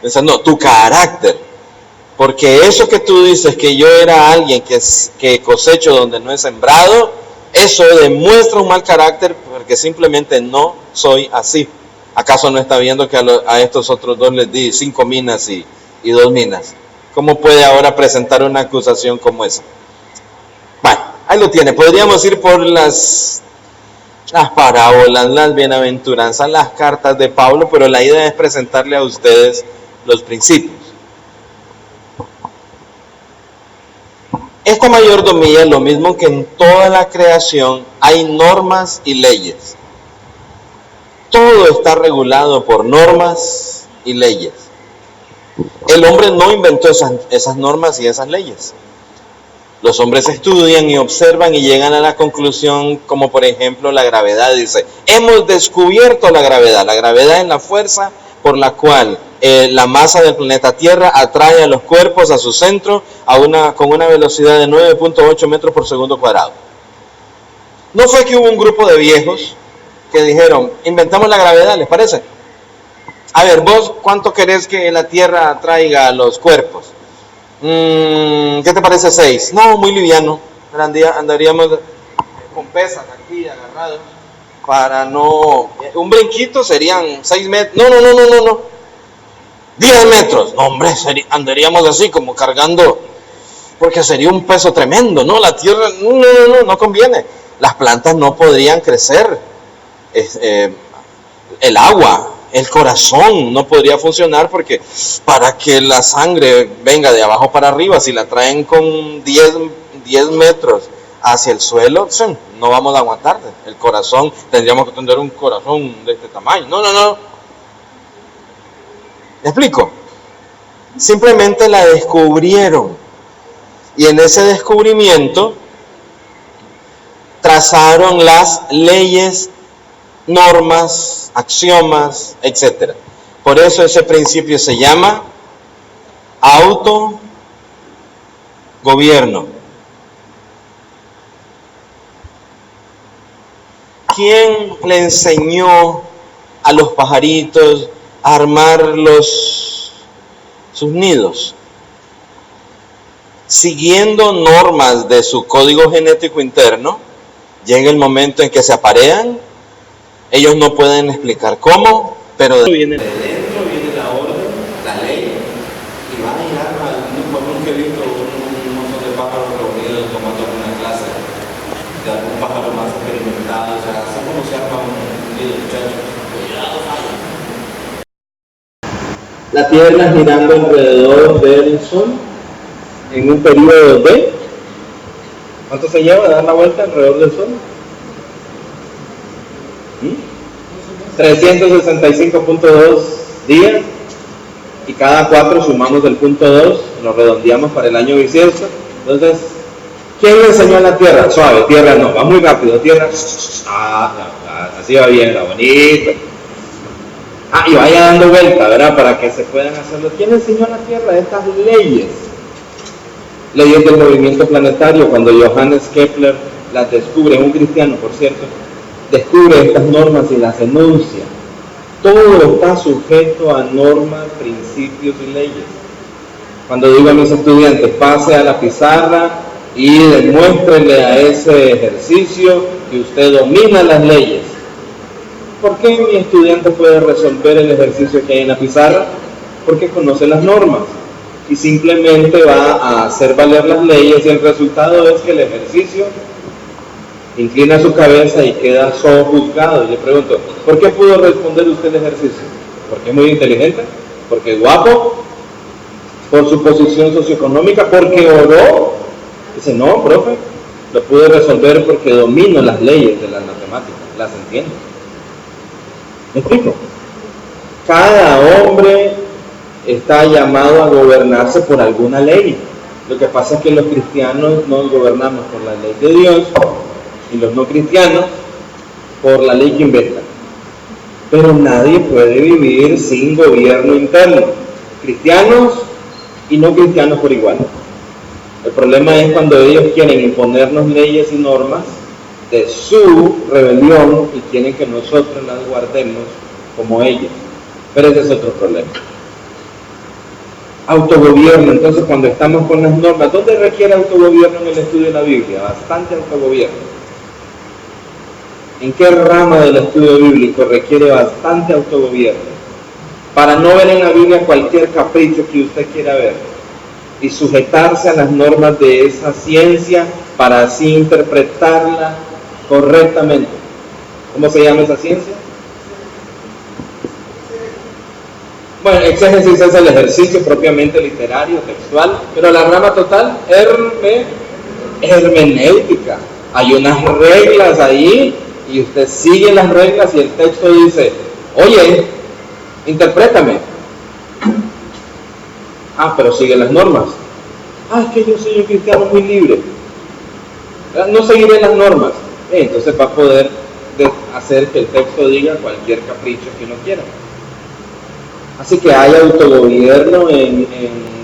Dice, no, tu carácter. Porque eso que tú dices, que yo era alguien que cosecho donde no he sembrado, eso demuestra un mal carácter, porque simplemente no soy así. ¿Acaso no está viendo que a estos otros dos les di 5 minas y 2 minas? ¿Cómo puede ahora presentar una acusación como esa? Bueno, ahí lo tiene. Podríamos ir por las parábolas, las bienaventuranzas, las cartas de Pablo, pero la idea es presentarle a ustedes los principios. Esta mayordomía, lo mismo que en toda la creación, hay normas y leyes. Todo está regulado por normas y leyes. El hombre no inventó esas normas y esas leyes. Los hombres estudian y observan y llegan a la conclusión, como por ejemplo la gravedad. Dice, hemos descubierto la gravedad. La gravedad es la fuerza por la cual la masa del planeta Tierra atrae a los cuerpos a su centro con una velocidad de 9.8 metros por segundo cuadrado. No fue que hubo un grupo de viejos que dijeron, inventamos la gravedad, ¿les parece? A ver, vos, ¿cuánto querés que la Tierra atraiga a los cuerpos? ¿Qué te parece 6? No, muy liviano. Andaríamos con pesas aquí agarrados para no... Un brinquito serían 6 metros. No. 10 metros. No, hombre, andaríamos así como cargando, porque sería un peso tremendo, ¿no? La Tierra, no conviene. Las plantas no podrían crecer. El agua, el corazón no podría funcionar, porque para que la sangre venga de abajo para arriba, si la traen con 10 metros hacia el suelo, no vamos a aguantar. El corazón, tendríamos que tener un corazón de este tamaño. No. ¿Me explico? Simplemente la descubrieron. Y en ese descubrimiento trazaron las leyes, normas, axiomas, etc. Por eso ese principio se llama autogobierno. ¿Quién le enseñó a los pajaritos a armar sus nidos? Siguiendo normas de su código genético interno, llega el momento en que se aparean. Ellos no pueden explicar cómo, pero viene de dentro, viene la orden, la ley, y van a llegar a nunca he visto un montón de pájaros reunidos tomando una clase de algún pájaro más experimentado. O sea, así como se arma un nido, muchachos. La Tierra girando alrededor del Sol en un periodo de... ¿Cuánto se lleva dar la vuelta alrededor del Sol? 365.2 días, y cada 4 sumamos el punto 2, lo redondeamos para el año bisiesto. Entonces, ¿quién le enseñó a la Tierra? Suave, Tierra no, va muy rápido, Tierra, así va bien, va bonito. Y vaya dando vuelta, ¿verdad? Para que se puedan hacerlo. ¿Quién enseñó a la Tierra estas leyes? Leyes del movimiento planetario, cuando Johannes Kepler las descubre, un cristiano por cierto, descubre estas normas y las enuncia. Todo está sujeto a normas, principios y leyes. Cuando digo a mis estudiantes, pase a la pizarra y demuéstrele a ese ejercicio que usted domina las leyes. ¿Por qué mi estudiante puede resolver el ejercicio que hay en la pizarra? Porque conoce las normas y simplemente va a hacer valer las leyes, y el resultado es que el ejercicio inclina su cabeza y queda sojuzgado. Y le pregunto, ¿por qué pudo responder usted el ejercicio? ¿Porque es muy inteligente? ¿Porque es guapo? ¿Por su posición socioeconómica? ¿Porque oró? Dice, no, profe, lo pude resolver porque domino las leyes de las matemáticas, las entiendo. ¿Me explico? Cada hombre está llamado a gobernarse por alguna ley. Lo que pasa es que los cristianos nos gobernamos por la ley de Dios y los no cristianos por la ley que inventan. Pero nadie puede vivir sin gobierno interno. Cristianos y no cristianos por igual. El problema es cuando ellos quieren imponernos leyes y normas de su rebelión y quieren que nosotros las guardemos como ellos. Pero ese es otro problema. Autogobierno, entonces cuando estamos con las normas, ¿dónde requiere autogobierno en el estudio de la Biblia? Bastante autogobierno. ¿En qué rama del estudio bíblico requiere bastante autogobierno? Para no ver en la Biblia cualquier capricho que usted quiera ver y sujetarse a las normas de esa ciencia para así interpretarla correctamente. ¿Cómo se llama esa ciencia? Bueno, exégesis es el ejercicio propiamente literario, textual, pero la rama total, hermenéutica. Hay unas reglas ahí y usted sigue las reglas y el texto dice, oye, interprétame. Pero sigue las normas. Es que yo soy un cristiano muy libre. No seguiré las normas. Entonces va a poder hacer que el texto diga cualquier capricho que uno quiera. Así que hay autogobierno en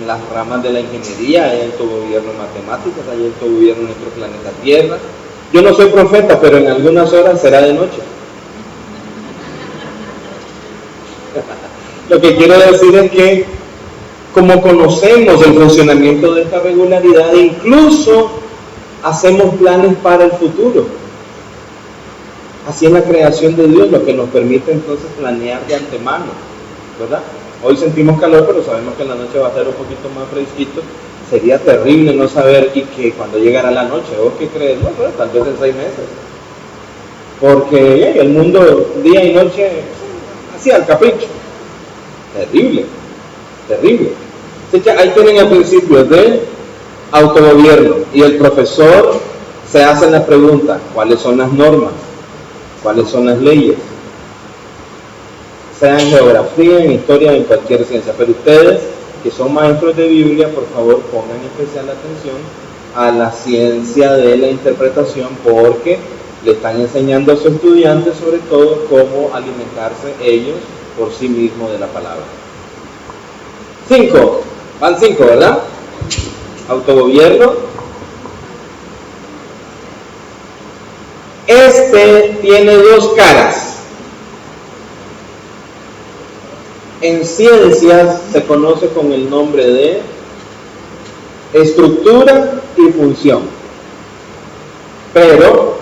las ramas de la ingeniería, hay autogobierno en matemáticas, hay autogobierno en nuestro planeta Tierra. Yo no soy profeta, pero en algunas horas será de noche. Lo que quiero decir es que, como conocemos el funcionamiento de esta regularidad, incluso hacemos planes para el futuro. Así es la creación de Dios, lo que nos permite entonces planear de antemano, ¿verdad? Hoy sentimos calor, pero sabemos que en la noche va a ser un poquito más fresquito. Sería terrible no saber y que cuando llegara la noche, ¿vos qué crees? No, pero tal vez en 6 meses. Porque el mundo día y noche, así al capricho. Terrible, terrible. Así que ahí tienen el principio de autogobierno y el profesor se hace la pregunta, ¿cuáles son las normas? ¿Cuáles son las leyes? Sea en geografía, en historia, en cualquier ciencia. Pero ustedes, que son maestros de Biblia, por favor pongan especial atención a la ciencia de la interpretación, porque le están enseñando a sus estudiantes sobre todo cómo alimentarse ellos por sí mismos de la palabra. 5, van 5, ¿verdad? Autogobierno. Este tiene 2 caras. En ciencias se conoce con el nombre de estructura y función, pero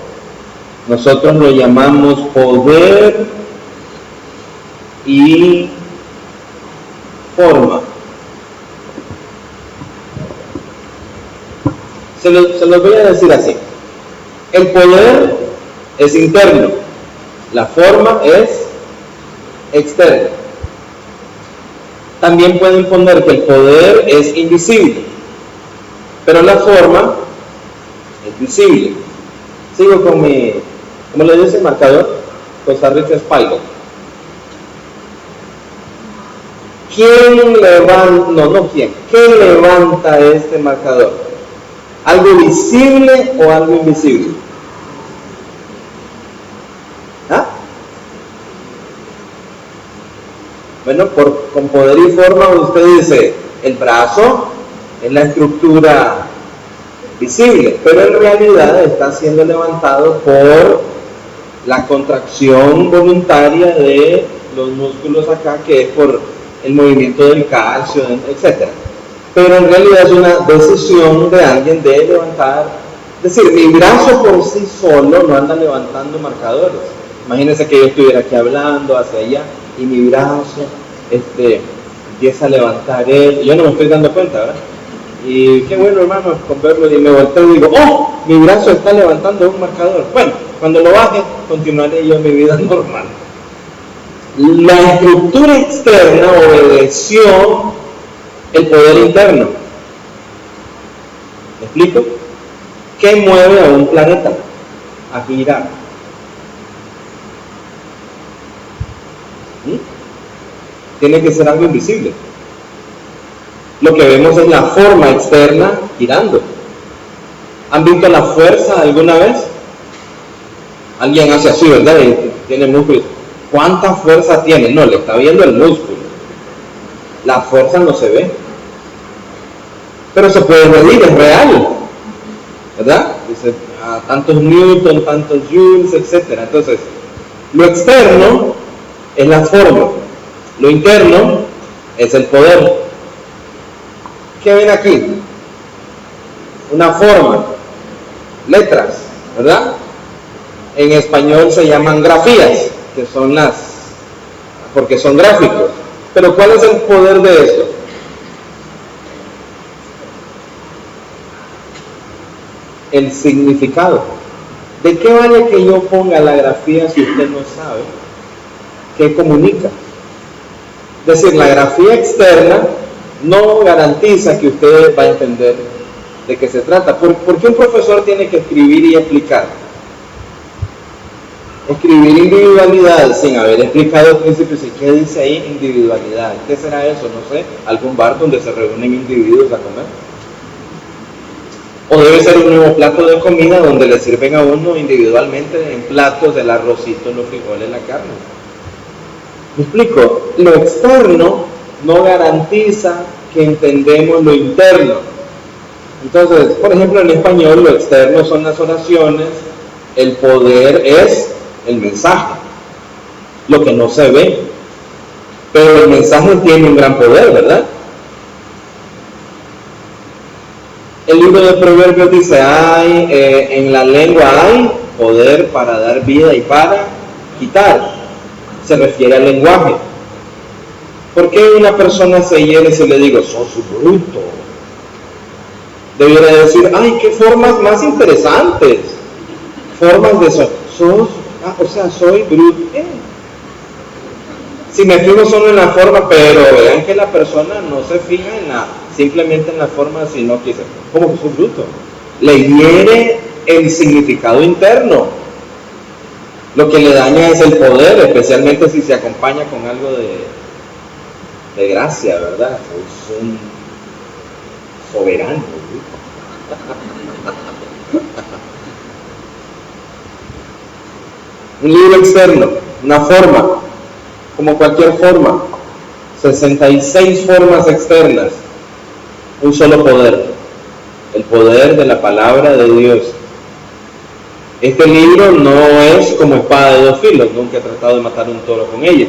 nosotros lo llamamos poder y forma. Se los voy a decir así. El poder es interno, la forma es externa. También pueden poner que el poder es invisible, pero la forma es visible. Sigo con mi, ¿cómo le dice el marcador? Costa Rica es Pilot. ¿Quién levanta? No, ¿quién? ¿Qué levanta este marcador? ¿Algo visible o algo invisible? Bueno, con poder y forma usted dice, el brazo es la estructura visible, pero en realidad está siendo levantado por la contracción voluntaria de los músculos acá, que es por el movimiento del calcio, etc. Pero en realidad es una decisión de alguien de levantar. Es decir, mi brazo por sí solo no anda levantando marcadores. Imagínense que yo estuviera aquí hablando hacia allá y mi brazo empieza a levantar él. Yo no me estoy dando cuenta, ¿verdad? Y qué bueno, hermano, con verlo, y me volteo y digo, ¡oh! Mi brazo está levantando un marcador. Bueno, cuando lo baje, continuaré yo mi vida normal. La estructura externa obedeció el poder interno. ¿Me explico? ¿Qué mueve a un planeta a girar? Tiene que ser algo invisible. Lo que vemos es la forma externa girando. ¿Han visto la fuerza alguna vez? Alguien hace así, ¿verdad? Y tiene músculos. ¿Cuánta fuerza tiene? No, le está viendo el músculo. La fuerza no se ve. Pero se puede medir, es real. ¿Verdad? Dice, a tantos newton, tantos joules, etc. Entonces, lo externo es la forma. Lo interno es el poder. ¿Qué ven aquí? Una forma, letras, ¿verdad? En español se llaman grafías, que son porque son gráficos. Pero ¿cuál es el poder de esto? El significado. ¿De qué vale que yo ponga la grafía si usted no sabe qué comunica? Es decir, la grafía externa no garantiza que usted va a entender de qué se trata. ¿Por qué un profesor tiene que escribir y explicar? Escribir individualidad sin haber explicado al principio, ¿qué dice ahí individualidad? ¿Qué será eso? No sé, algún bar donde se reúnen individuos a comer. O debe ser un nuevo plato de comida donde le sirven a uno individualmente en platos el arrocito, los frijoles, la carne. ¿Me explico? Lo externo no garantiza que entendemos lo interno. Entonces, por ejemplo, en español lo externo son las oraciones, el poder es el mensaje, lo que no se ve. Pero el mensaje tiene un gran poder, ¿verdad? El libro de Proverbios dice, en la lengua hay poder para dar vida y para quitar. Se refiere al lenguaje. ¿Por qué una persona se hiere si le digo, sos bruto? Debiera decir, qué formas más interesantes. Formas de soy bruto. Si me fijo solo en la forma, pero vean que la persona no se fija simplemente en la forma, sino que dice, ¿cómo que soy bruto? Le hiere el significado interno. Lo que le daña es el poder, especialmente si se acompaña con algo de gracia, ¿verdad? Es un soberano. Un libro externo, una forma, como cualquier forma, 66 formas externas, un solo poder, el poder de la palabra de Dios. Este libro no es como espada de dos filos, nunca he tratado de matar un toro con ella,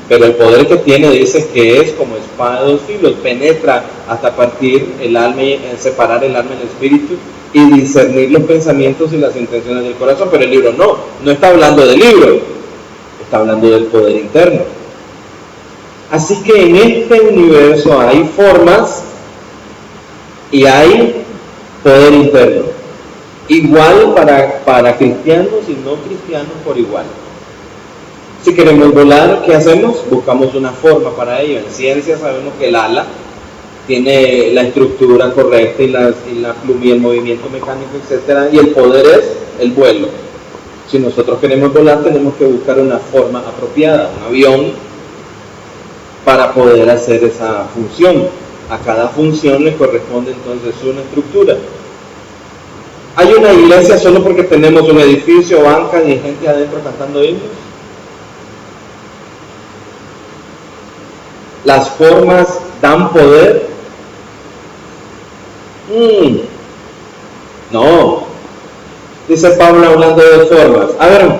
pero el poder que tiene dice que es como espada de dos filos, penetra hasta partir el alma, separar el alma y el espíritu y discernir los pensamientos y las intenciones del corazón. Pero el libro no está hablando del libro, está hablando del poder interno. Así que en este universo hay formas y hay poder interno, igual para cristianos y no cristianos por igual. Si queremos volar, ¿qué hacemos? Buscamos una forma para ello. En ciencia sabemos que el ala tiene la estructura correcta y la pluma y el movimiento mecánico, etc. Y el poder es el vuelo. Si nosotros queremos volar, tenemos que buscar una forma apropiada, un avión, para poder hacer esa función. A cada función le corresponde entonces una estructura. ¿Hay una iglesia solo porque tenemos un edificio, bancas y gente adentro cantando himnos? ¿Las formas dan poder? No. Dice Pablo hablando de formas. A ver,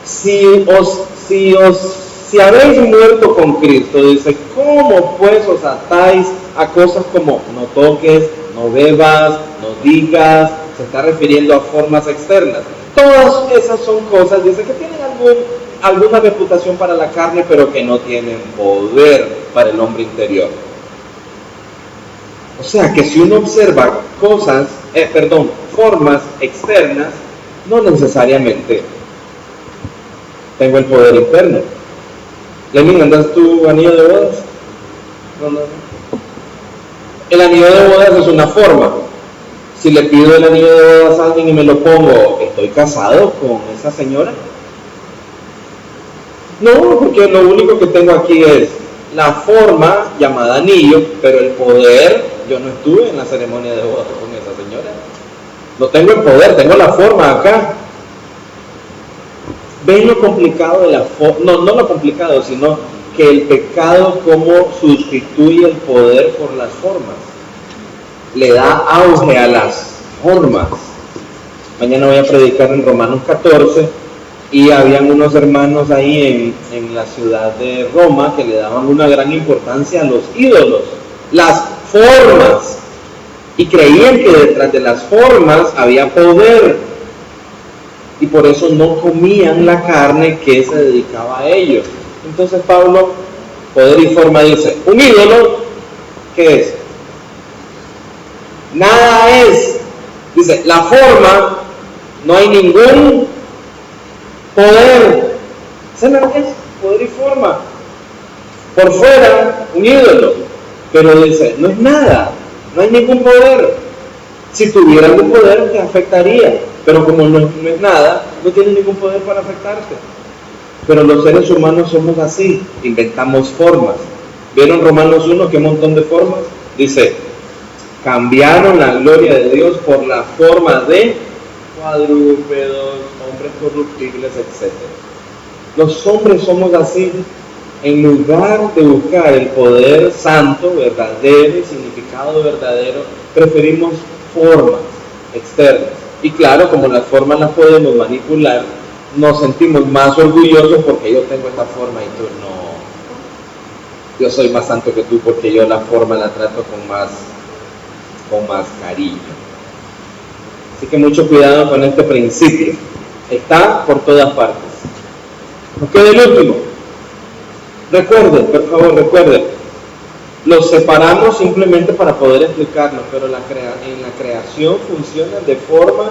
si habéis muerto con Cristo, dice, ¿cómo pues os atáis a cosas como no toques, no bebas, no digas? Se está refiriendo a formas externas. Todas esas son cosas, dice, que tienen alguna reputación para la carne, pero que no tienen poder para el hombre interior. O sea que si uno observa formas externas, no necesariamente tengo el poder interno. Lenin, ¿andas tu anillo de bodas? No. El anillo de bodas es una forma. Si le pido el anillo de bodas a alguien y me lo pongo, ¿estoy casado con esa señora? No, porque lo único que tengo aquí es la forma llamada anillo, pero el poder, yo no estuve en la ceremonia de bodas con esa señora. No tengo el poder, tengo la forma acá. ¿Ven lo complicado de la forma? No lo complicado, sino que el pecado como sustituye el poder por las formas. Le da auge a las formas. Mañana voy a predicar en Romanos 14 y habían unos hermanos ahí en la ciudad de Roma que le daban una gran importancia a los ídolos, las formas, y creían que detrás de las formas había poder, y por eso no comían la carne que se dedicaba a ellos. Entonces Pablo, poder y forma, dice, un ídolo, ¿qué es? Nada es. Dice, la forma, no hay ningún poder. ¿Saben lo que es? Poder y forma. Por fuera, un ídolo. Pero dice, no es nada, no hay ningún poder. Si tuviera algún poder, te afectaría. Pero como no es nada, no tiene ningún poder para afectarte. Pero los seres humanos somos así, inventamos formas. ¿Vieron Romanos 1? ¿Qué montón de formas? Dice, cambiaron la gloria de Dios por la forma de cuadrúpedos, hombres corruptibles, etc. Los hombres somos así. En lugar de buscar el poder santo, verdadero y significado verdadero, preferimos formas externas. Y claro, como las formas las podemos manipular, nos sentimos más orgullosos porque yo tengo esta forma y tú no. Yo soy más santo que tú porque yo la forma la trato con más cariño. Así que mucho cuidado con este principio. Está por todas partes. Nos queda el último. Recuerden, por favor, recuerden. Los separamos simplemente para poder explicarlo, pero en la creación funcionan de forma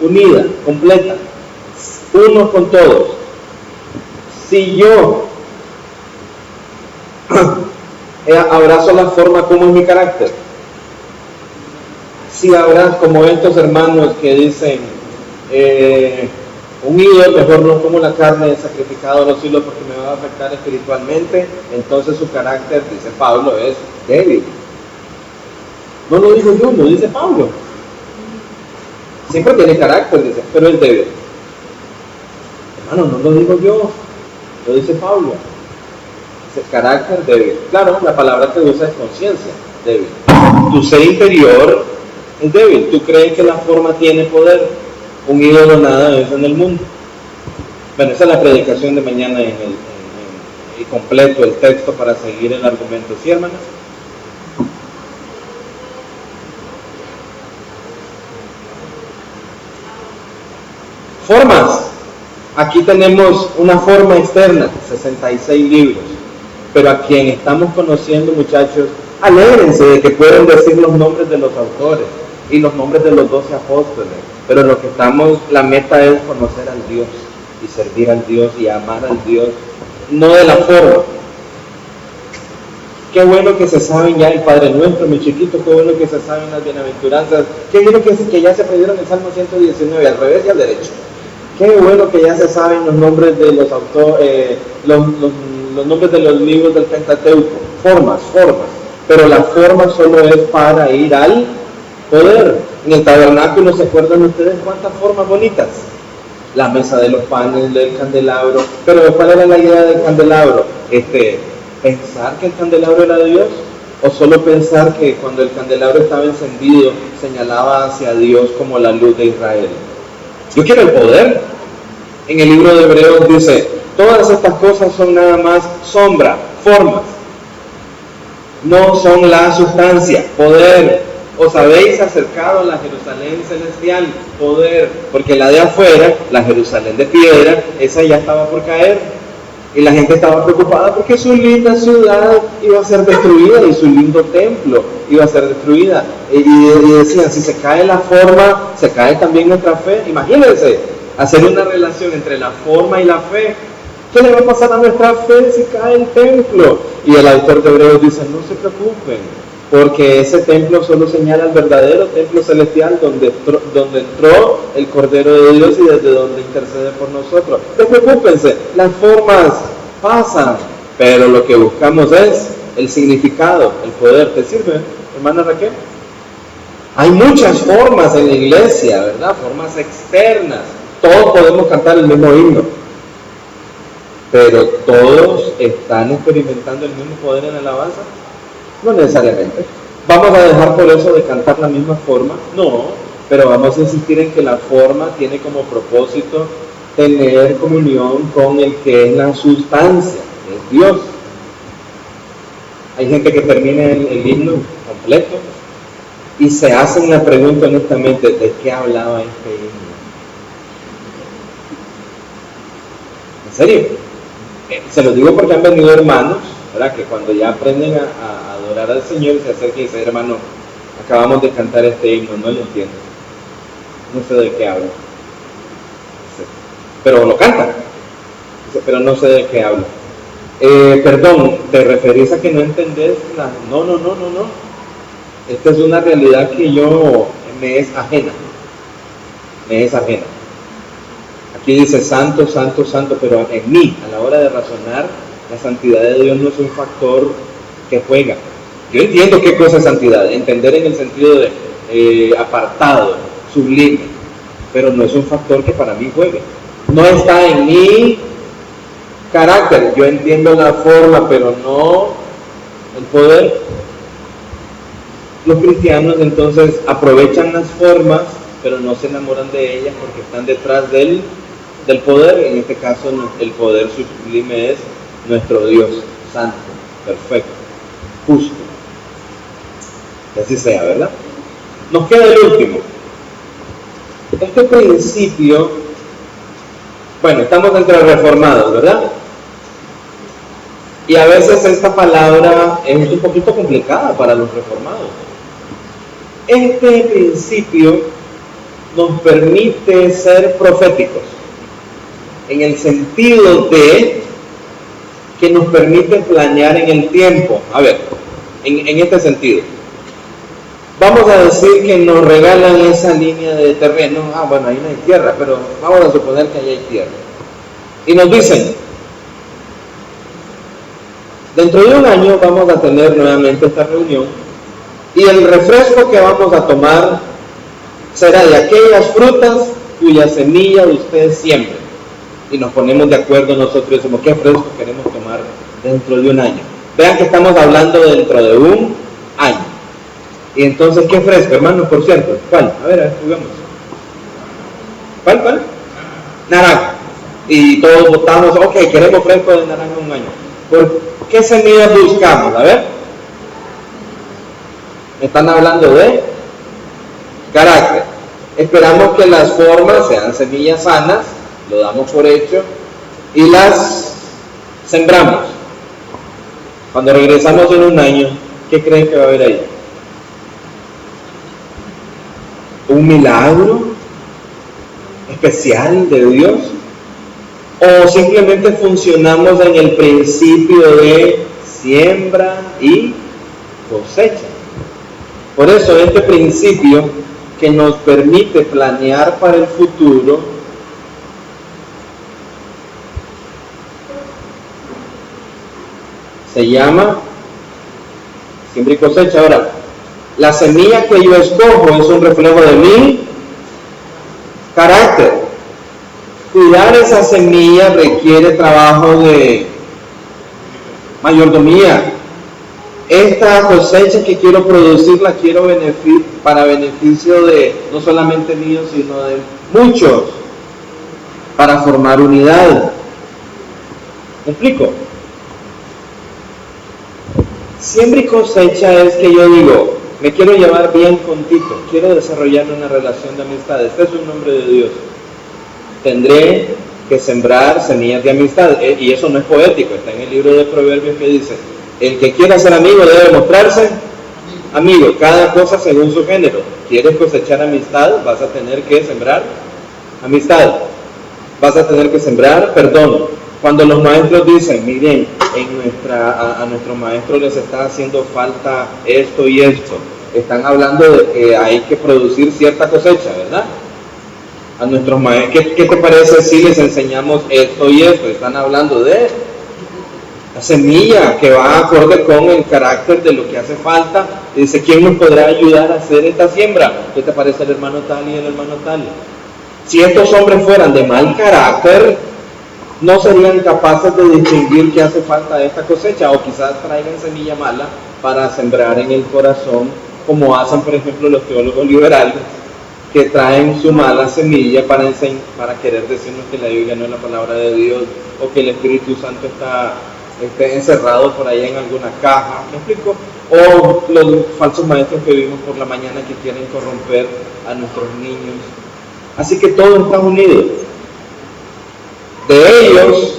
unida, completa, unos con todos. Si yo abrazo la forma, ¿cómo es mi carácter? Si abrazo como estos hermanos que dicen, un ídolo, mejor no como la carne sacrificada a los ídolos porque me va a afectar espiritualmente, entonces su carácter, dice Pablo, es débil. No lo digo yo, lo dice Pablo. Siempre tiene carácter, dice, pero es débil. Hermano, no lo digo yo, lo dice Pablo. Dice carácter débil. Claro, la palabra que usa es conciencia, débil. Tu ser interior es débil. Tú crees que la forma tiene poder. Un ídolo nada es en el mundo. Bueno, esa es la predicación de mañana y completo el texto para seguir el argumento. ¿Sí, hermanos? Formas. Aquí tenemos una forma externa, 66 libros. Pero a quien estamos conociendo, muchachos, alégrense de que pueden decir los nombres de los autores y los nombres de los 12 apóstoles. Pero la meta es conocer al Dios y servir al Dios y amar al Dios, no de la forma. Qué bueno que se saben ya el Padre Nuestro, mi chiquito, qué bueno que se saben las bienaventuranzas, qué bueno que ya se aprendieron el Salmo 119, al revés y al derecho. Qué bueno que ya se saben los nombres de los autores, los nombres de los libros del Pentateuco, formas, pero la forma solo es para ir al poder. En el tabernáculo, ¿se acuerdan ustedes cuántas formas bonitas? La mesa de los panes, del candelabro. Pero ¿cuál era la idea del candelabro? pensar que el candelabro era Dios, o solo pensar que cuando el candelabro estaba encendido señalaba hacia Dios como la luz de Israel. Yo quiero el poder. En el libro de Hebreos dice, todas estas cosas son nada más sombra, formas, no son la sustancia, poder. Os habéis acercado a la Jerusalén celestial, poder, porque la de afuera, la Jerusalén de piedra, esa ya estaba por caer, y la gente estaba preocupada porque su linda ciudad iba a ser destruida y su lindo templo iba a ser destruida, y decían, si se cae la forma, se cae también nuestra fe. Imagínense, hacer una relación entre la forma y la fe. ¿Qué le va a pasar a nuestra fe si cae el templo? Y el autor de Hebreos dice, no se preocupen, porque ese templo solo señala al verdadero templo celestial donde entró el Cordero de Dios y desde donde intercede por nosotros. Despreocúpense, las formas pasan, pero lo que buscamos es el significado, el poder. ¿Te sirve, hermana Raquel? Hay muchas formas en la iglesia, ¿verdad? Formas externas. Todos podemos cantar el mismo himno, pero ¿todos están experimentando el mismo poder en la alabanza? No necesariamente. ¿Vamos a dejar por eso de cantar la misma forma? No, pero vamos a insistir en que la forma tiene como propósito tener comunión con el que es la sustancia, que es Dios. Hay gente que termina el himno completo y se hacen la pregunta honestamente, ¿de qué hablaba este himno? ¿En serio? Se los digo porque han venido hermanos, ¿verdad? Que cuando ya aprenden a adorar al Señor se acercan y dicen, hermano, acabamos de cantar este himno, no lo entiendo, no sé de qué habla, pero lo cantan, pero no sé de qué habla. Perdón, ¿te referís a que no entendés? No. Esta es una realidad que me es ajena. Aquí dice santo, santo, santo, pero en mí, a la hora de razonar, la santidad de Dios no es un factor que juega. Yo entiendo qué cosa es santidad, entender en el sentido de apartado, sublime, pero no es un factor que para mí juegue. No está en mi carácter. Yo entiendo la forma, pero no el poder. Los cristianos entonces aprovechan las formas, pero no se enamoran de ellas porque están detrás del poder. En este caso, el poder sublime es nuestro Dios, santo, perfecto, justo. Que así sea, ¿verdad? Nos queda el último. Este principio, bueno, estamos entre reformados, ¿verdad? Y a veces esta palabra es un poquito complicada para los reformados. Este principio nos permite ser proféticos, en el sentido de que nos permite planear en el tiempo. A ver, en este sentido, vamos a decir que nos regalan esa línea de terreno. Bueno, ahí no hay tierra, pero vamos a suponer que ahí hay tierra. Y nos dicen, dentro de un año vamos a tener nuevamente esta reunión y el refresco que vamos a tomar será de aquellas frutas cuya semilla usted siembre. Y nos ponemos de acuerdo nosotros y decimos, ¿qué fresco queremos tomar dentro de un año? Vean que estamos hablando dentro de un año. Y entonces, ¿qué fresco, hermano? Por cierto, ¿cuál? A ver, juguemos. ¿Cuál? Naranja. Y todos votamos, ok, queremos fresco de naranja en un año. ¿Por qué semillas buscamos? A ver. Están hablando de carácter. Esperamos que las formas sean semillas sanas, lo damos por hecho, y las sembramos. Cuando regresamos en un año, ¿qué creen que va a haber ahí? ¿Un milagro especial de Dios? ¿O simplemente funcionamos en el principio de siembra y cosecha? Por eso este principio que nos permite planear para el futuro se llama siembra y cosecha. Ahora, la semilla que yo escojo es un reflejo de mi carácter. Cuidar esa semilla requiere trabajo de mayordomía. Esta cosecha que quiero producir la quiero para beneficio de no solamente mío, sino de muchos, para formar unidad. ¿Me explico? Siembra y cosecha es que yo digo, me quiero llevar bien con Tito, quiero desarrollar una relación de amistad. Este es un nombre de Dios. Tendré que sembrar semillas de amistad. Y eso no es poético, está en el libro de Proverbios que dice, el que quiera ser amigo debe mostrarse amigo, cada cosa según su género. ¿Quieres cosechar amistad? Vas a tener que sembrar amistad. Vas a tener que sembrar perdón. Cuando los maestros dicen, miren, a nuestro maestro les está haciendo falta esto y esto, están hablando de que hay que producir cierta cosecha, ¿verdad? A nuestros maestros, ¿qué te parece si les enseñamos esto y esto? Están hablando de la semilla que va acorde con el carácter de lo que hace falta. Dice, ¿quién nos podrá ayudar a hacer esta siembra? ¿Qué te parece el hermano tal y el hermano tal? Si estos hombres fueran de mal carácter, no serían capaces de distinguir que hace falta esta cosecha, o quizás traigan semilla mala para sembrar en el corazón, como hacen por ejemplo los teólogos liberales, que traen su mala semilla para querer decirnos que la Biblia no es la palabra de Dios, o que el Espíritu Santo está encerrado por ahí en alguna caja. ¿Me explico? O los falsos maestros que vimos por la mañana que quieren corromper a nuestros niños. Así que todo está unido. De ellos,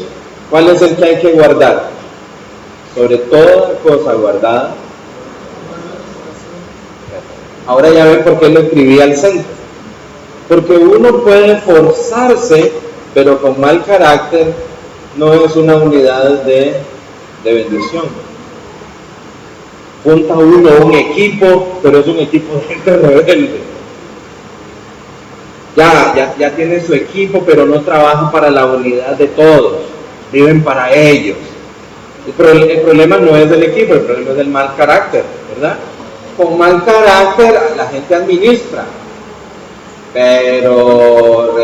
¿cuál es el que hay que guardar? Sobre toda cosa guardada. Ahora ya ven por qué lo escribí al centro. Porque uno puede forzarse, pero con mal carácter no es una unidad de bendición. Junta uno un equipo, pero es un equipo de gente rebelde. Ya tiene su equipo, pero no trabaja para la unidad de todos. Viven para ellos. El problema no es del equipo, el problema es del mal carácter, ¿verdad? Con mal carácter la gente administra. Pero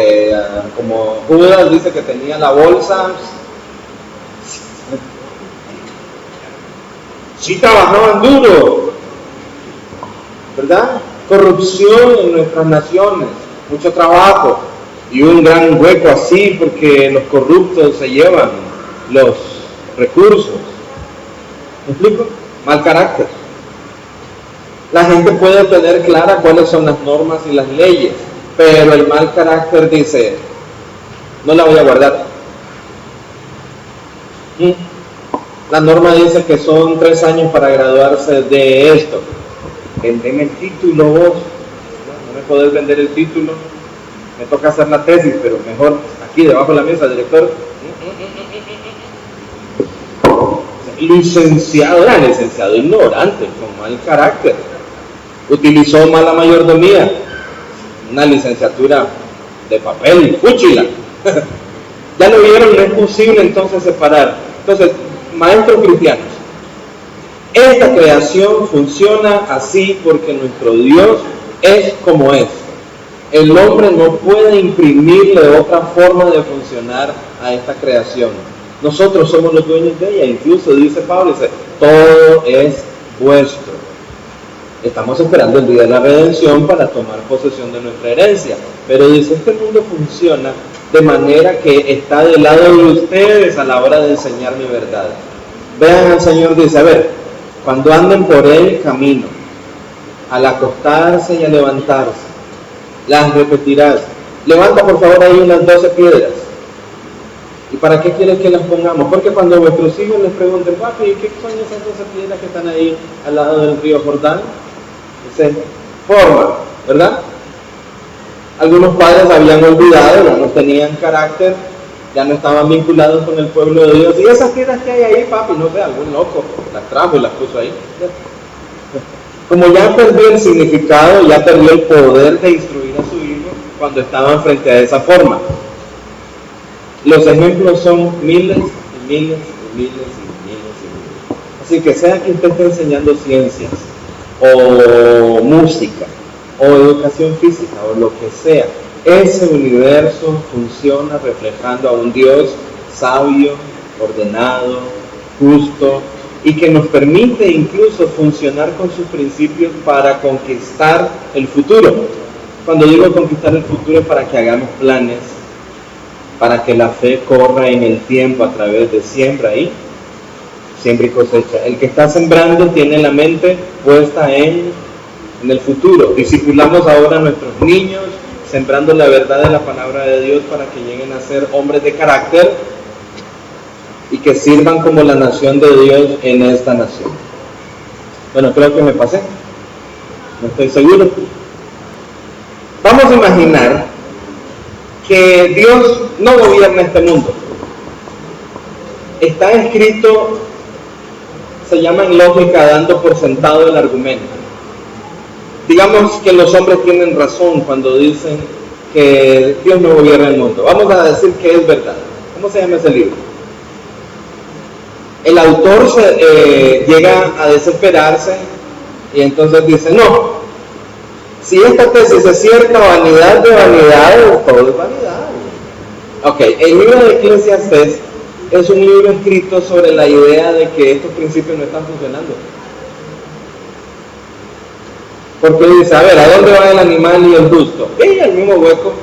como Judas dice que tenía la bolsa, sí trabajaban duro, ¿verdad? Corrupción en nuestras naciones, mucho trabajo y un gran hueco así porque los corruptos se llevan los recursos. ¿Me explico? Mal carácter. La gente puede tener clara cuáles son las normas y las leyes, pero el mal carácter dice, no la voy a guardar. La norma dice que son 3 años para graduarse de esto. Vendeme el título vos. No me podés vender el título. Me toca hacer la tesis, pero mejor aquí debajo de la mesa, director. Licenciado, era licenciado ignorante, con mal carácter. Utilizó mala mayordomía. Una licenciatura de papel, fúchila. Ya lo vieron, no es posible entonces separar. Entonces, maestros cristianos, esta creación funciona así porque nuestro Dios es como es. El hombre no puede imprimirle otra forma de funcionar a esta creación. Nosotros somos los dueños de ella. Incluso dice Pablo, dice, todo es vuestro. Estamos esperando el día de la redención para tomar posesión de nuestra herencia. Pero dice, este mundo funciona de manera que está del lado de ustedes a la hora de enseñar mi verdad. Vean al Señor, dice, a ver, cuando anden por el camino, al acostarse y a levantarse, las repetirás. Levanta por favor ahí unas 12 piedras. ¿Y para qué quieres que las pongamos? Porque cuando vuestros hijos les pregunten, papi, ¿qué son esas 12 piedras que están ahí al lado del río Jordán? Dice, forma, ¿verdad? Algunos padres habían olvidado, ya no tenían carácter, ya no estaban vinculados con el pueblo de Dios. Y esas piedras que hay ahí, papi, no sé, algún loco las trajo y las puso ahí. Como ya perdió el significado, ya perdió el poder de instruir a su hijo cuando estaban frente a esa forma. Los ejemplos son miles y miles y miles y miles y miles. Así que sea que usted esté enseñando ciencias, o música, o educación física, o lo que sea, ese universo funciona reflejando a un Dios sabio, ordenado, justo, y que nos permite incluso funcionar con sus principios para conquistar el futuro. Cuando digo conquistar el futuro es para que hagamos planes, para que la fe corra en el tiempo a través de siembra y cosecha. El que está sembrando tiene la mente puesta en el futuro. Discipulamos ahora a nuestros niños, sembrando la verdad de la palabra de Dios para que lleguen a ser hombres de carácter y que sirvan como la nación de Dios en esta nación. Bueno, creo que me pasé, no estoy seguro. Vamos a imaginar que Dios no gobierna este mundo. Está escrito, se llama en lógica dando por sentado el argumento. Digamos que los hombres tienen razón cuando dicen que Dios no gobierna el mundo. Vamos a decir que es verdad. ¿Cómo se llama ese libro? El autor llega a desesperarse y entonces dice, no, si esta tesis es cierta, vanidad de vanidades, todo es vanidad. Ok, el libro de Eclesiastés es un libro escrito sobre la idea de que estos principios no están funcionando. Porque dice, a ver, ¿a dónde va el animal y el justo? Al mismo hueco.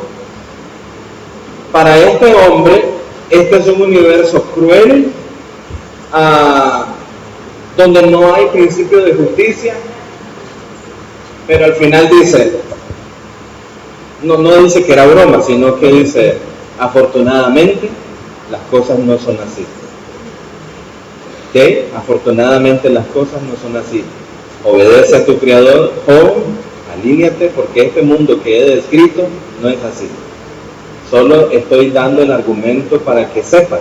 Para este hombre, este es un universo cruel, donde no hay principio de justicia, pero al final dice, no dice que era broma, sino que dice, afortunadamente las cosas no son así. ¿Ok? Afortunadamente las cosas no son así. Obedece a tu Creador, joven, alíñate, porque este mundo que he descrito no es así. Solo estoy dando el argumento para que sepas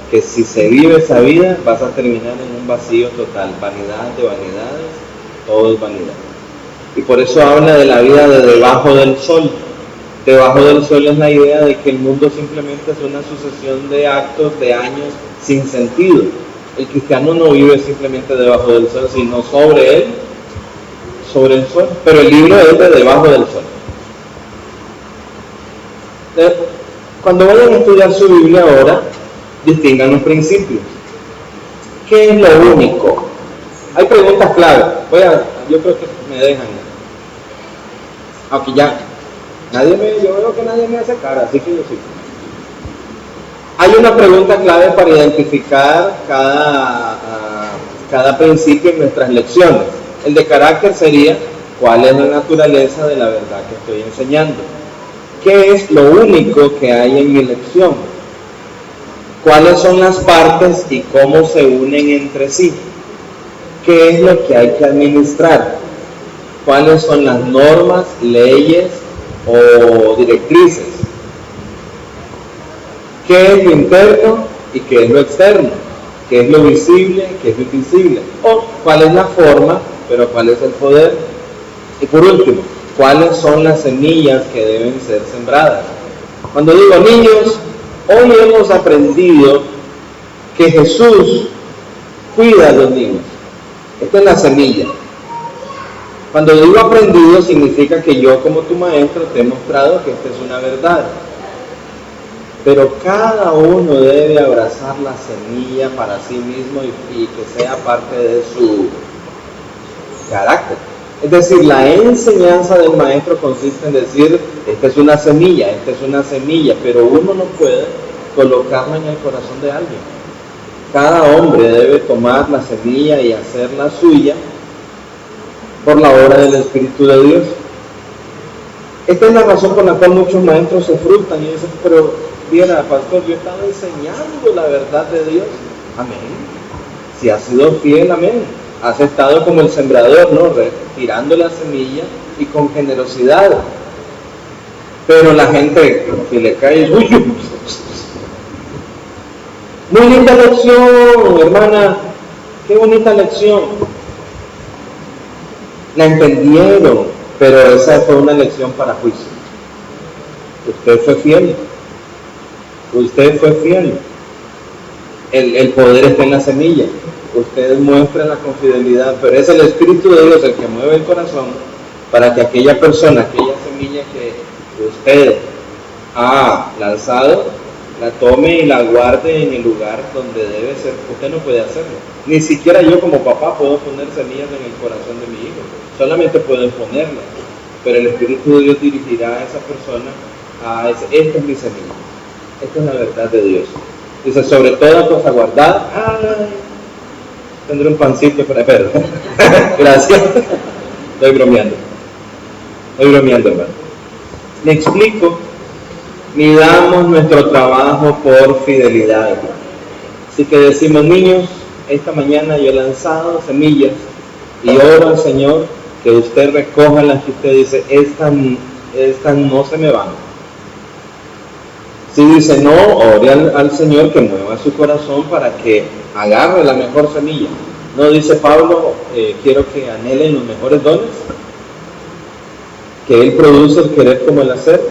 que si se vive esa vida vas a terminar en un vacío total, vanidad de vanidades, todo es vanidad. Y por eso habla de la vida de debajo del sol. Debajo del sol es la idea de que el mundo simplemente es una sucesión de actos, de años sin sentido. El cristiano no vive simplemente debajo del sol, sino sobre él, sobre el sol. Pero el libro es de debajo del sol. Cuando vayan a estudiar su Biblia ahora, distingan los principios. ¿Qué es lo único? Hay preguntas clave. Yo creo que me dejan. Aunque ya, yo veo que nadie me hace cara, así que yo sí. Hay una pregunta clave para identificar cada principio en nuestras lecciones. El de carácter sería, ¿cuál es la naturaleza de la verdad que estoy enseñando? ¿Qué es lo único que hay en mi lección? ¿Cuáles son las partes y cómo se unen entre sí? ¿Qué es lo que hay que administrar? ¿Cuáles son las normas, leyes o directrices? ¿Qué es lo interno y qué es lo externo? ¿Qué es lo visible y qué es lo invisible? O cuál es la forma, pero cuál es el poder. Y por último, ¿cuáles son las semillas que deben ser sembradas? Cuando digo niños, hoy hemos aprendido que Jesús cuida a los niños. Esta es la semilla. Cuando digo aprendido, significa que yo como tu maestro te he mostrado que esta es una verdad. Pero cada uno debe abrazar la semilla para sí mismo y que sea parte de su carácter. Es decir, la enseñanza del maestro consiste en decir, esta es una semilla, pero uno no puede colocarla en el corazón de alguien. Cada hombre debe tomar la semilla y hacerla suya por la obra del Espíritu de Dios. Esta es la razón por la cual muchos maestros se frustran y dicen, pero viera, pastor, yo estaba enseñando la verdad de Dios. Amén. Si has sido fiel, amén. Has estado como el sembrador, ¿no? Retirando la semilla y con generosidad. Pero la gente, si le cae, uy, muy linda lección, hermana. Qué bonita lección. La entendieron, pero esa fue una lección para juicio. Usted fue fiel. Usted fue fiel. El poder está en la semilla. Ustedes muestran con fidelidad, pero es el Espíritu de Dios el que mueve el corazón para que aquella persona, aquella semilla que usted ha lanzado, la tome y la guarde en el lugar donde debe ser. Usted no puede hacerlo. Ni siquiera yo como papá puedo poner semillas en el corazón de mi hijo. Solamente puedo ponerlas. Pero el Espíritu de Dios dirigirá a esa persona a esta es mi semilla. Esta es la verdad de Dios. Dice, sobre toda cosa guardada. Ay, tendré un pancito para... Perdón. Gracias. Estoy bromeando, hermano. Me explico. Midamos nuestro trabajo por fidelidad, hermano. Así que decimos, niños, esta mañana yo he lanzado semillas y oro al Señor que usted recoja las que usted dice, estas no se me van. Si dice no, ore al Señor que mueva su corazón para que agarre la mejor semilla. No dice Pablo, quiero que anhelen los mejores dones, que Él produce el querer como el hacer.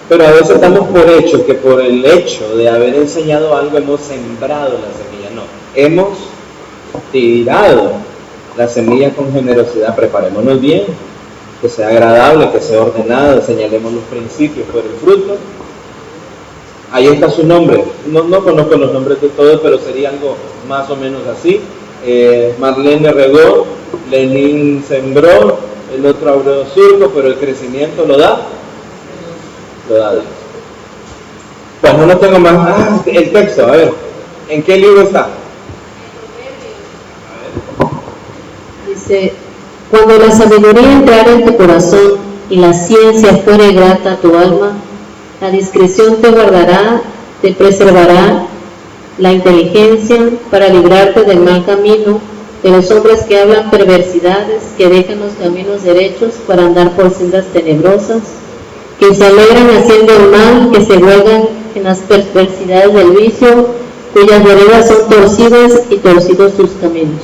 Pero a veces damos por hecho que por el hecho de haber enseñado algo hemos sembrado la semilla. No, hemos tirado la semilla con generosidad. Preparémonos bien, que sea agradable, que sea ordenado, señalemos los principios, pero el fruto, ahí está su nombre. No conozco los nombres de todos, pero sería algo más o menos así. Marlene regó, Lenín sembró, el otro abrió surco, pero el crecimiento lo da Dios. Bueno, no tengo más. El texto, a ver, ¿en qué libro está? Dice, cuando la sabiduría entrara en tu corazón y la ciencia fuere grata a tu alma, la discreción te guardará, te preservará la inteligencia para librarte del mal camino, de los hombres que hablan perversidades, que dejan los caminos derechos para andar por sendas tenebrosas, que se alegran haciendo el mal, que se huelgan en las perversidades del vicio, cuyas veredas son torcidas y torcidos sus caminos.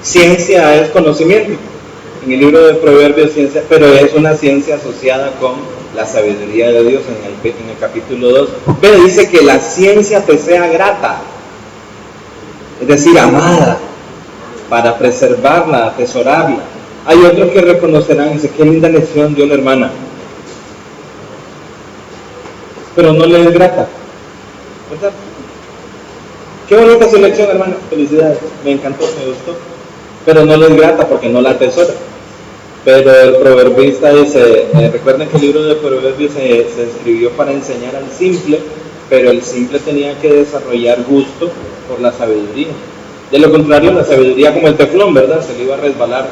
Ciencia es conocimiento. En el libro de Proverbios, ciencia, pero es una ciencia asociada con la sabiduría de Dios en el capítulo 2. Pero dice que la ciencia te sea grata, es decir, amada, para preservarla, atesorarla. Hay otros que reconocerán y dicen, qué linda lección dio la hermana, pero no le es grata, ¿verdad? Qué bonita su lección, hermana, felicidades, me encantó, me gustó, pero no le es grata porque no la atesora. Pero el proverbista dice, recuerden que el libro de Proverbios se escribió para enseñar al simple, pero el simple tenía que desarrollar gusto por la sabiduría. De lo contrario, la sabiduría como el teflón, ¿verdad? Se le iba a resbalar.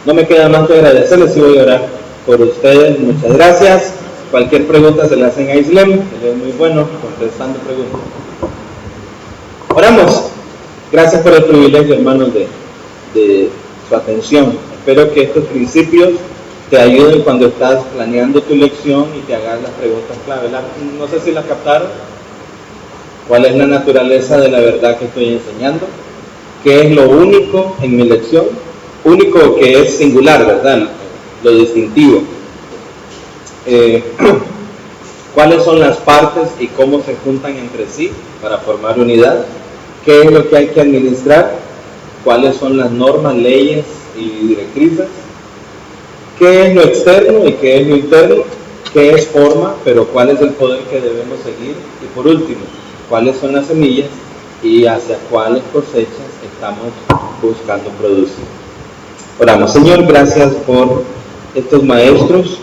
No me queda más que agradecerles y voy a orar por ustedes. Muchas gracias. Cualquier pregunta se la hacen a Islem, él es muy bueno contestando preguntas. Oramos. Gracias por el privilegio, hermanos, de su atención. Espero que estos principios te ayuden cuando estás planeando tu lección y te hagas las preguntas clave. No sé si las captaron. ¿Cuál es la naturaleza de la verdad que estoy enseñando? ¿Qué es lo único en mi lección? Único que es singular, ¿verdad? Lo distintivo. ¿Cuáles son las partes y cómo se juntan entre sí para formar unidad? ¿Qué es lo que hay que administrar? ¿Cuáles son las normas, leyes y directrices? ¿Qué es lo externo y qué es lo interno? ¿Qué es forma, pero cuál es el poder que debemos seguir? Y por último, ¿cuáles son las semillas y hacia cuáles cosechas estamos buscando producir? Oramos. Señor, gracias por estos maestros.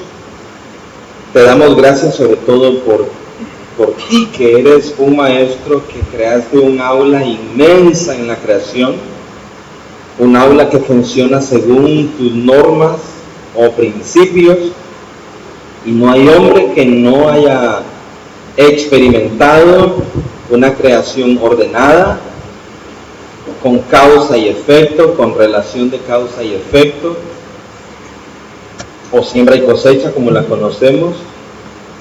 Te damos gracias sobre todo por ti, que eres un maestro que creaste un aula inmensa en la creación, un aula que funciona según tus normas o principios, y no hay hombre que no haya experimentado una creación ordenada, con causa y efecto, con relación de causa y efecto, o siembra y cosecha como la conocemos,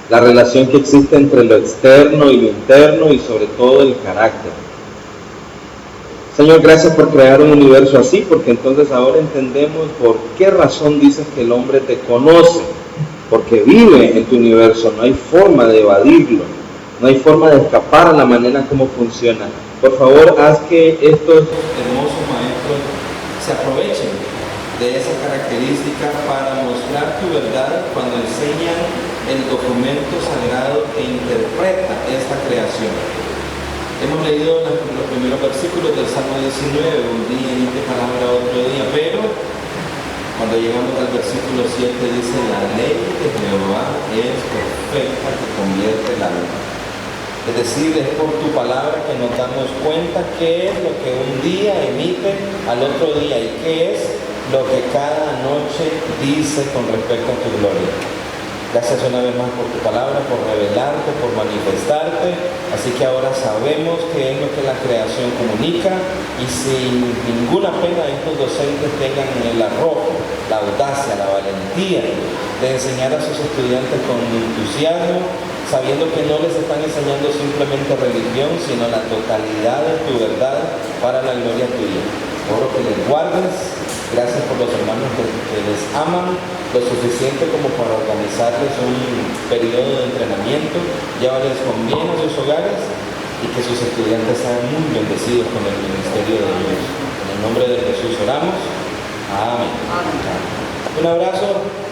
la relación que existe entre lo externo y lo interno y sobre todo el carácter. Señor, gracias por crear un universo así, porque entonces ahora entendemos por qué razón dices que el hombre te conoce, porque vive en tu universo, no hay forma de evadirlo, no hay forma de escapar a la manera como funciona. Por favor, haz que estos hermosos maestros se aprovechen de esa característica para mostrar tu verdad cuando enseñan el documento sagrado que interpreta esta creación. Hemos leído los primeros versículos del Salmo 19, un día y te palabra otro día, pero cuando llegamos al versículo 7 dice: la ley de Jehová es perfecta que convierte el alma. Es decir, es por tu palabra que nos damos cuenta qué es lo que un día emite al otro día y qué es lo que cada noche dice con respecto a tu gloria. Gracias una vez más por tu palabra, por revelarte, por manifestarte. Así que ahora sabemos qué es lo que la creación comunica, y sin ninguna pena estos docentes tengan el arrojo, la audacia, la valentía de enseñar a sus estudiantes con entusiasmo, sabiendo que no les están enseñando simplemente religión, sino la totalidad de tu verdad para la gloria tuya. Oro que les guardes. Gracias por los hermanos que les aman lo suficiente como para organizarles un periodo de entrenamiento. Llévales con bien a sus hogares y que sus estudiantes sean muy bendecidos con el ministerio de Dios. En el nombre de Jesús oramos. Amén. Un abrazo.